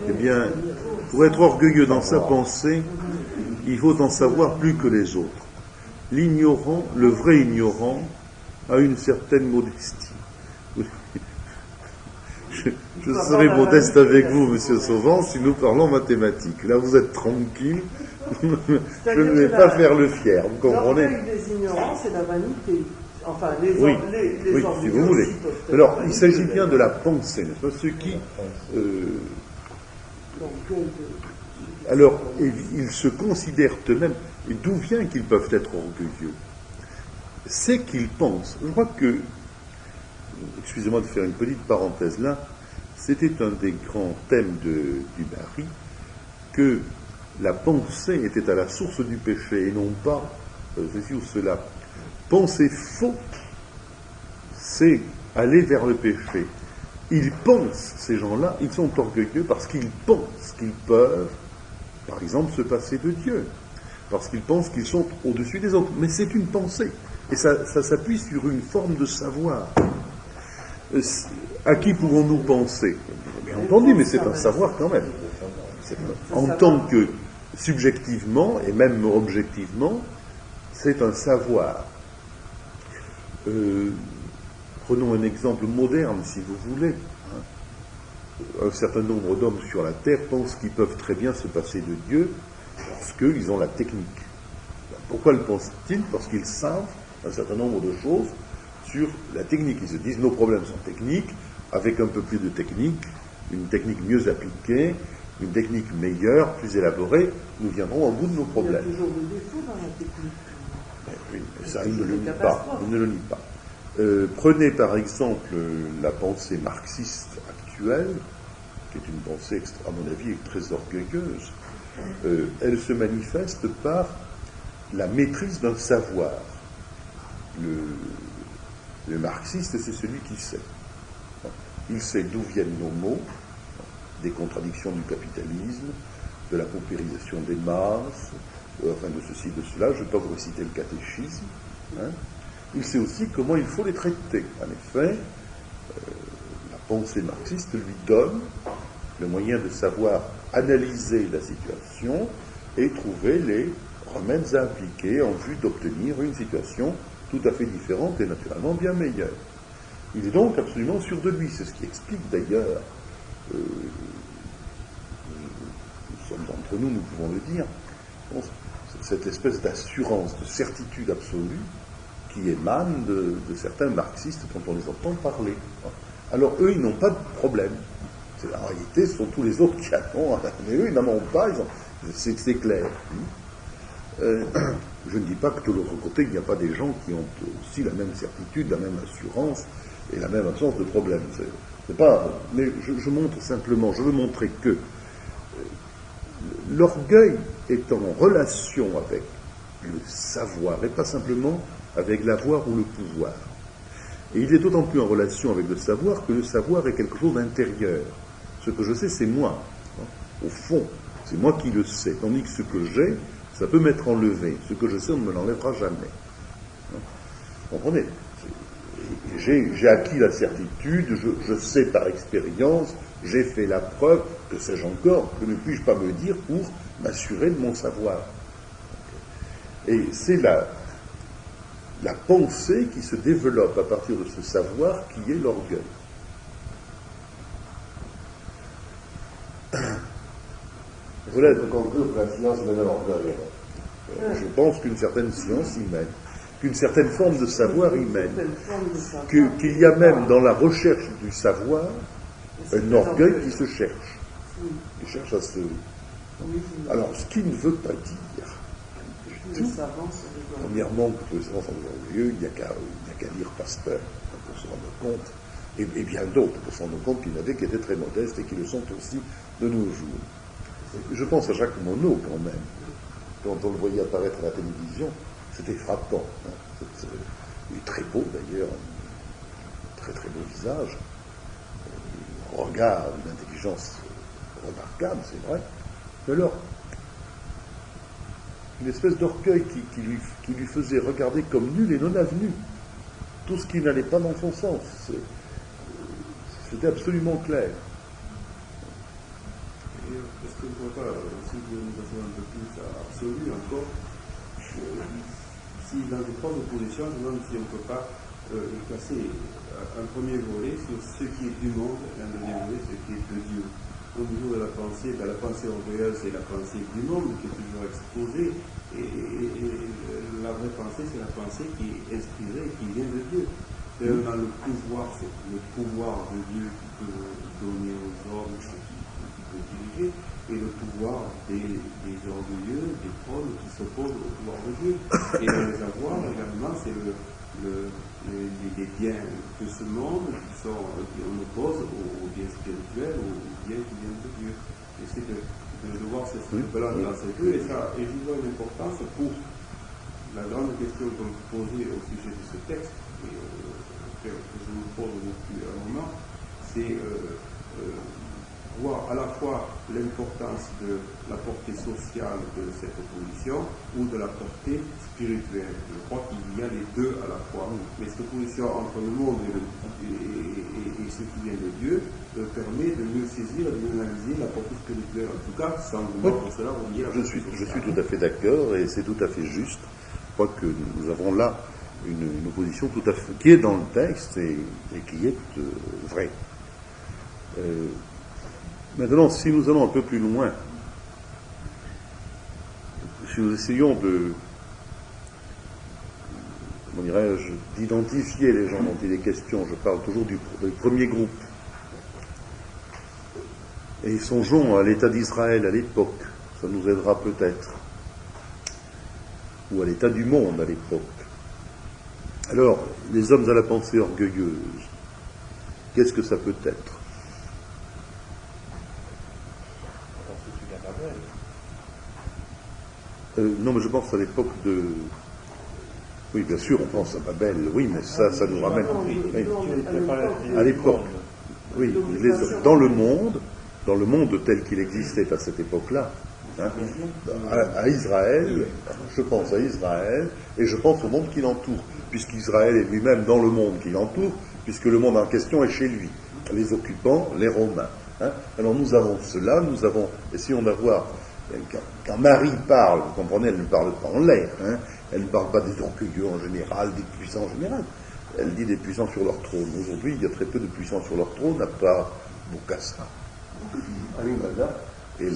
Eh bien, pour être orgueilleux dans sa pensée, il faut en savoir plus que les autres. L'ignorant, le vrai ignorant, a une certaine modestie. Je serai modeste avec vous, Monsieur Sauvant, si nous parlons mathématiques. Là, vous êtes tranquille. Je ne vais pas faire le fier, vous comprenez? L'orgueil des ignorants, c'est la vanité. Enfin, les oui, orgueilleux si vous voulez. aussi. Alors, il s'agit bien de la pensée, n'est-ce pas? Ceux qui... alors, ils se considèrent eux-mêmes. Et d'où vient qu'ils peuvent être orgueilleux? C'est qu'ils pensent. Je crois que, excusez-moi de faire une petite parenthèse là, c'était un des grands thèmes du Barry, que la pensée était à la source du péché et non pas ceci ou cela. Penser faux, c'est aller vers le péché. Ils pensent, ces gens-là, ils sont orgueilleux parce qu'ils pensent qu'ils peuvent, par exemple, se passer de Dieu, parce qu'ils pensent qu'ils sont au-dessus des autres. Mais c'est une pensée, et ça s'appuie sur une forme de savoir. À qui pouvons-nous penser? Bien entendu, mais c'est un savoir quand même. En tant que subjectivement, et même objectivement, c'est un savoir. Prenons un exemple moderne, si vous voulez. Un certain nombre d'hommes sur la Terre pensent qu'ils peuvent très bien se passer de Dieu parce qu'ils ont la technique. Pourquoi le pensent-ils? Parce qu'ils savent un certain nombre de choses sur la technique. Ils se disent, nos problèmes sont techniques, avec un peu plus de technique, une technique mieux appliquée, une technique meilleure, plus élaborée, nous viendrons au bout de nos problèmes. Il y a toujours des défauts dans la technique. Oui, mais ça, il ne le nie pas. Il ne le nie pas. Prenez par exemple la pensée marxiste actuelle, qui est une pensée, à mon avis, très orgueilleuse. Elle se manifeste par la maîtrise d'un savoir. Le marxiste, c'est celui qui sait. Il sait d'où viennent nos mots, des contradictions du capitalisme, de la paupérisation des masses, enfin de ceci, de cela. Je ne vais pas vous réciter le catéchisme. Il sait aussi comment il faut les traiter. En effet, la pensée marxiste lui donne le moyen de savoir analyser la situation et trouver les remèdes à appliquer en vue d'obtenir une situation tout à fait différente et naturellement bien meilleure. Il est donc absolument sûr de lui. C'est ce qui explique d'ailleurs, nous sommes entre nous, nous pouvons le dire, cette espèce d'assurance, de certitude absolue qui émane de certains marxistes quand on les entend parler. Alors eux, ils n'ont pas de problème. En réalité, ce sont tous les autres qui en ont, mais eux, ils n'en ont pas, c'est clair. Je ne dis pas que de l'autre côté, il n'y a pas des gens qui ont aussi la même certitude, la même assurance et la même absence de problème. C'est pas, mais je montre simplement, je veux montrer que l'orgueil est en relation avec le savoir et pas simplement avec l'avoir ou le pouvoir. Et il est d'autant plus en relation avec le savoir que le savoir est quelque chose d'intérieur. Ce que je sais, c'est moi. Au fond, c'est moi qui le sais. Tandis que ce que j'ai, ça peut m'être enlevé. Ce que je sais, on ne me l'enlèvera jamais. Vous comprenez ? J'ai acquis la certitude, je sais par expérience, j'ai fait la preuve, que sais-je encore, que ne puis-je pas me dire pour m'assurer de mon savoir. Et c'est la pensée qui se développe à partir de ce savoir qui est l'orgueil. Voilà. De conclure que la science mène à l'orgueil. Je pense qu'une certaine science y mène, qu'une certaine forme de savoir y mène, qu'il y a même dans la recherche du savoir un orgueil qui se cherche, qui cherche à se... Alors, ce qui ne veut pas dire, premièrement, que les savants sont orgueilleux, il n'y a qu'à lire Pasteur pour se rendre compte, et bien d'autres pour se rendre compte qu'il y en avait qui étaient très modestes et qui le sont aussi de nos jours. Je pense à Jacques Monod quand même. Quand on le voyait apparaître à la télévision, c'était frappant. Il est très beau d'ailleurs, un très très beau visage, un regard, une intelligence remarquable, c'est vrai. Mais alors, une espèce d'orgueil qui lui faisait regarder comme nul et non avenu tout ce qui n'allait pas dans son sens. C'était absolument clair. Est-ce que vous ne pouvez pas aussi nous faire un peu plus absolu encore si dans les trois oppositions, je me demande si on ne peut pas placer un premier volet sur ce qui est du monde et un deuxième volet sur ce qui est de Dieu. Au niveau de la pensée orgueilleuse, c'est la pensée du monde qui est toujours exposée, et la vraie pensée, c'est la pensée qui est inspirée et qui vient de Dieu. Et dans le pouvoir, c'est le pouvoir de Dieu qui peut donner aux hommes, qui peut diriger, et le pouvoir des orgueilleux, des trolls qui s'opposent au pouvoir de Dieu. Et dans les avoirs, également, c'est les biens de ce monde qui on oppose aux biens spirituels, aux biens qui viennent de Dieu. J'essaie de voir ce balance dans ces deux, et j'y vois une importance pour la grande question que vous posez au sujet de ce texte, et que je vous pose depuis un moment, c'est voir à la fois l'importance de la portée sociale de cette opposition ou de la portée spirituelle. Je crois qu'il y a les deux à la fois. Mais cette opposition entre le monde et ce qui vient de Dieu permet de mieux saisir, de mieux analyser la portée spirituelle. En tout cas, sans vouloir pour cela vous dire. Je suis tout à fait d'accord et c'est tout à fait juste. Je crois que nous avons là une opposition tout à fait qui est dans le texte et qui est vraie. Maintenant, si nous allons un peu plus loin, si nous essayons comment dirais-je, d'identifier les gens dont il est question, je parle toujours du premier groupe, et songeons à l'état d'Israël à l'époque, ça nous aidera peut-être, ou à l'état du monde à l'époque. Alors, les hommes à la pensée orgueilleuse, qu'est-ce que ça peut être ? Non, mais je pense à l'époque de... Oui, bien sûr, on pense à Babel, oui, mais ça nous ramène... Oui. À l'époque, oui, dans le monde tel qu'il existait à cette époque-là, hein, à Israël, je pense à Israël, et je pense au monde qui l'entoure, puisqu'Israël est lui-même dans le monde qui l'entoure, puisque le monde en question est chez lui, les occupants, les Romains. Hein. Alors nous avons cela, essayons d'avoir... Quand Marie parle, vous comprenez, elle ne parle pas en l'air, hein, elle ne parle pas des orgueilleux en général, des puissants en général. Elle dit des puissants sur leur trône. Aujourd'hui, il y a très peu de puissants sur leur trône, à part Bokassa. Et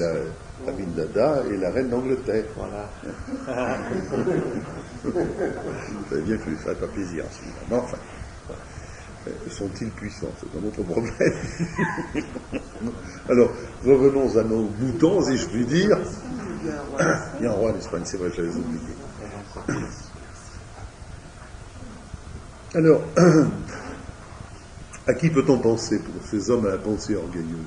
Amin Dada et la reine d'Angleterre. Voilà. Vous savez bien que je ne lui ferai pas plaisir, celui-là. Mais enfin, sont-ils puissants? C'est un autre problème. Alors, revenons à nos moutons, si je puis dire. Il y a un roi en Espagne, c'est vrai, je l'avais oublié. Alors, à qui peut-on penser pour ces hommes à la pensée orgueilleuse?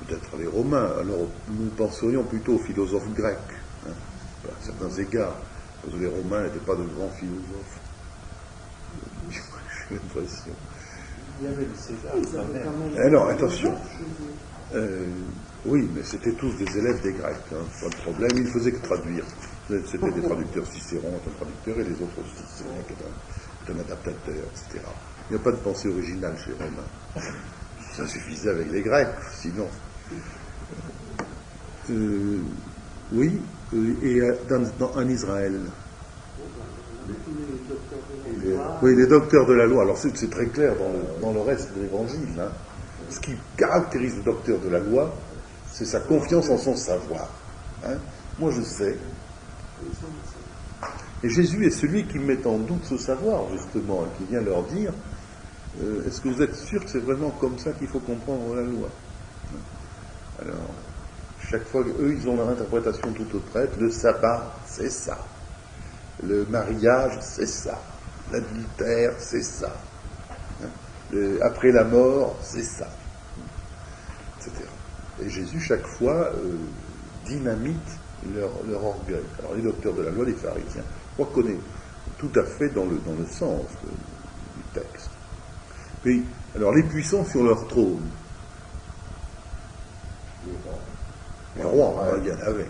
Peut-être les Romains. Alors, nous penserions plutôt aux philosophes grecs, à certains égards, parce que les Romains n'étaient pas de grands philosophes. J'ai l'impression. Il y avait le César quand même. Alors, attention. Oui, mais c'était tous des élèves des Grecs, pas de problème, ils ne faisaient que traduire. C'était des traducteurs. Cicéron est un traducteur et les autres aussi. Sénèque est un adaptateur, etc. Il n'y a pas de pensée originale chez les Romains. Ça suffisait avec les Grecs, sinon. Oui, et en Israël. Oui, les docteurs de la loi. Alors c'est très clair dans le reste de l'Évangile. Ce qui caractérise le docteur de la loi, c'est sa confiance en son savoir. Moi je sais. Et Jésus est celui qui met en doute ce savoir, justement, et qui vient leur dire, est-ce que vous êtes sûr que c'est vraiment comme ça qu'il faut comprendre la loi? Alors, chaque fois qu'eux, ils ont leur interprétation toute autre. Le sabbat, c'est ça. Le mariage, c'est ça. L'adultère, c'est ça. Après la mort, c'est ça. Etc. Et Jésus, chaque fois, dynamite leur orgueil. Alors, les docteurs de la loi, les pharisiens, on reconnaît tout à fait dans le sens du texte. Puis, alors, les puissants sur leur trône. Les rois, il y en avait.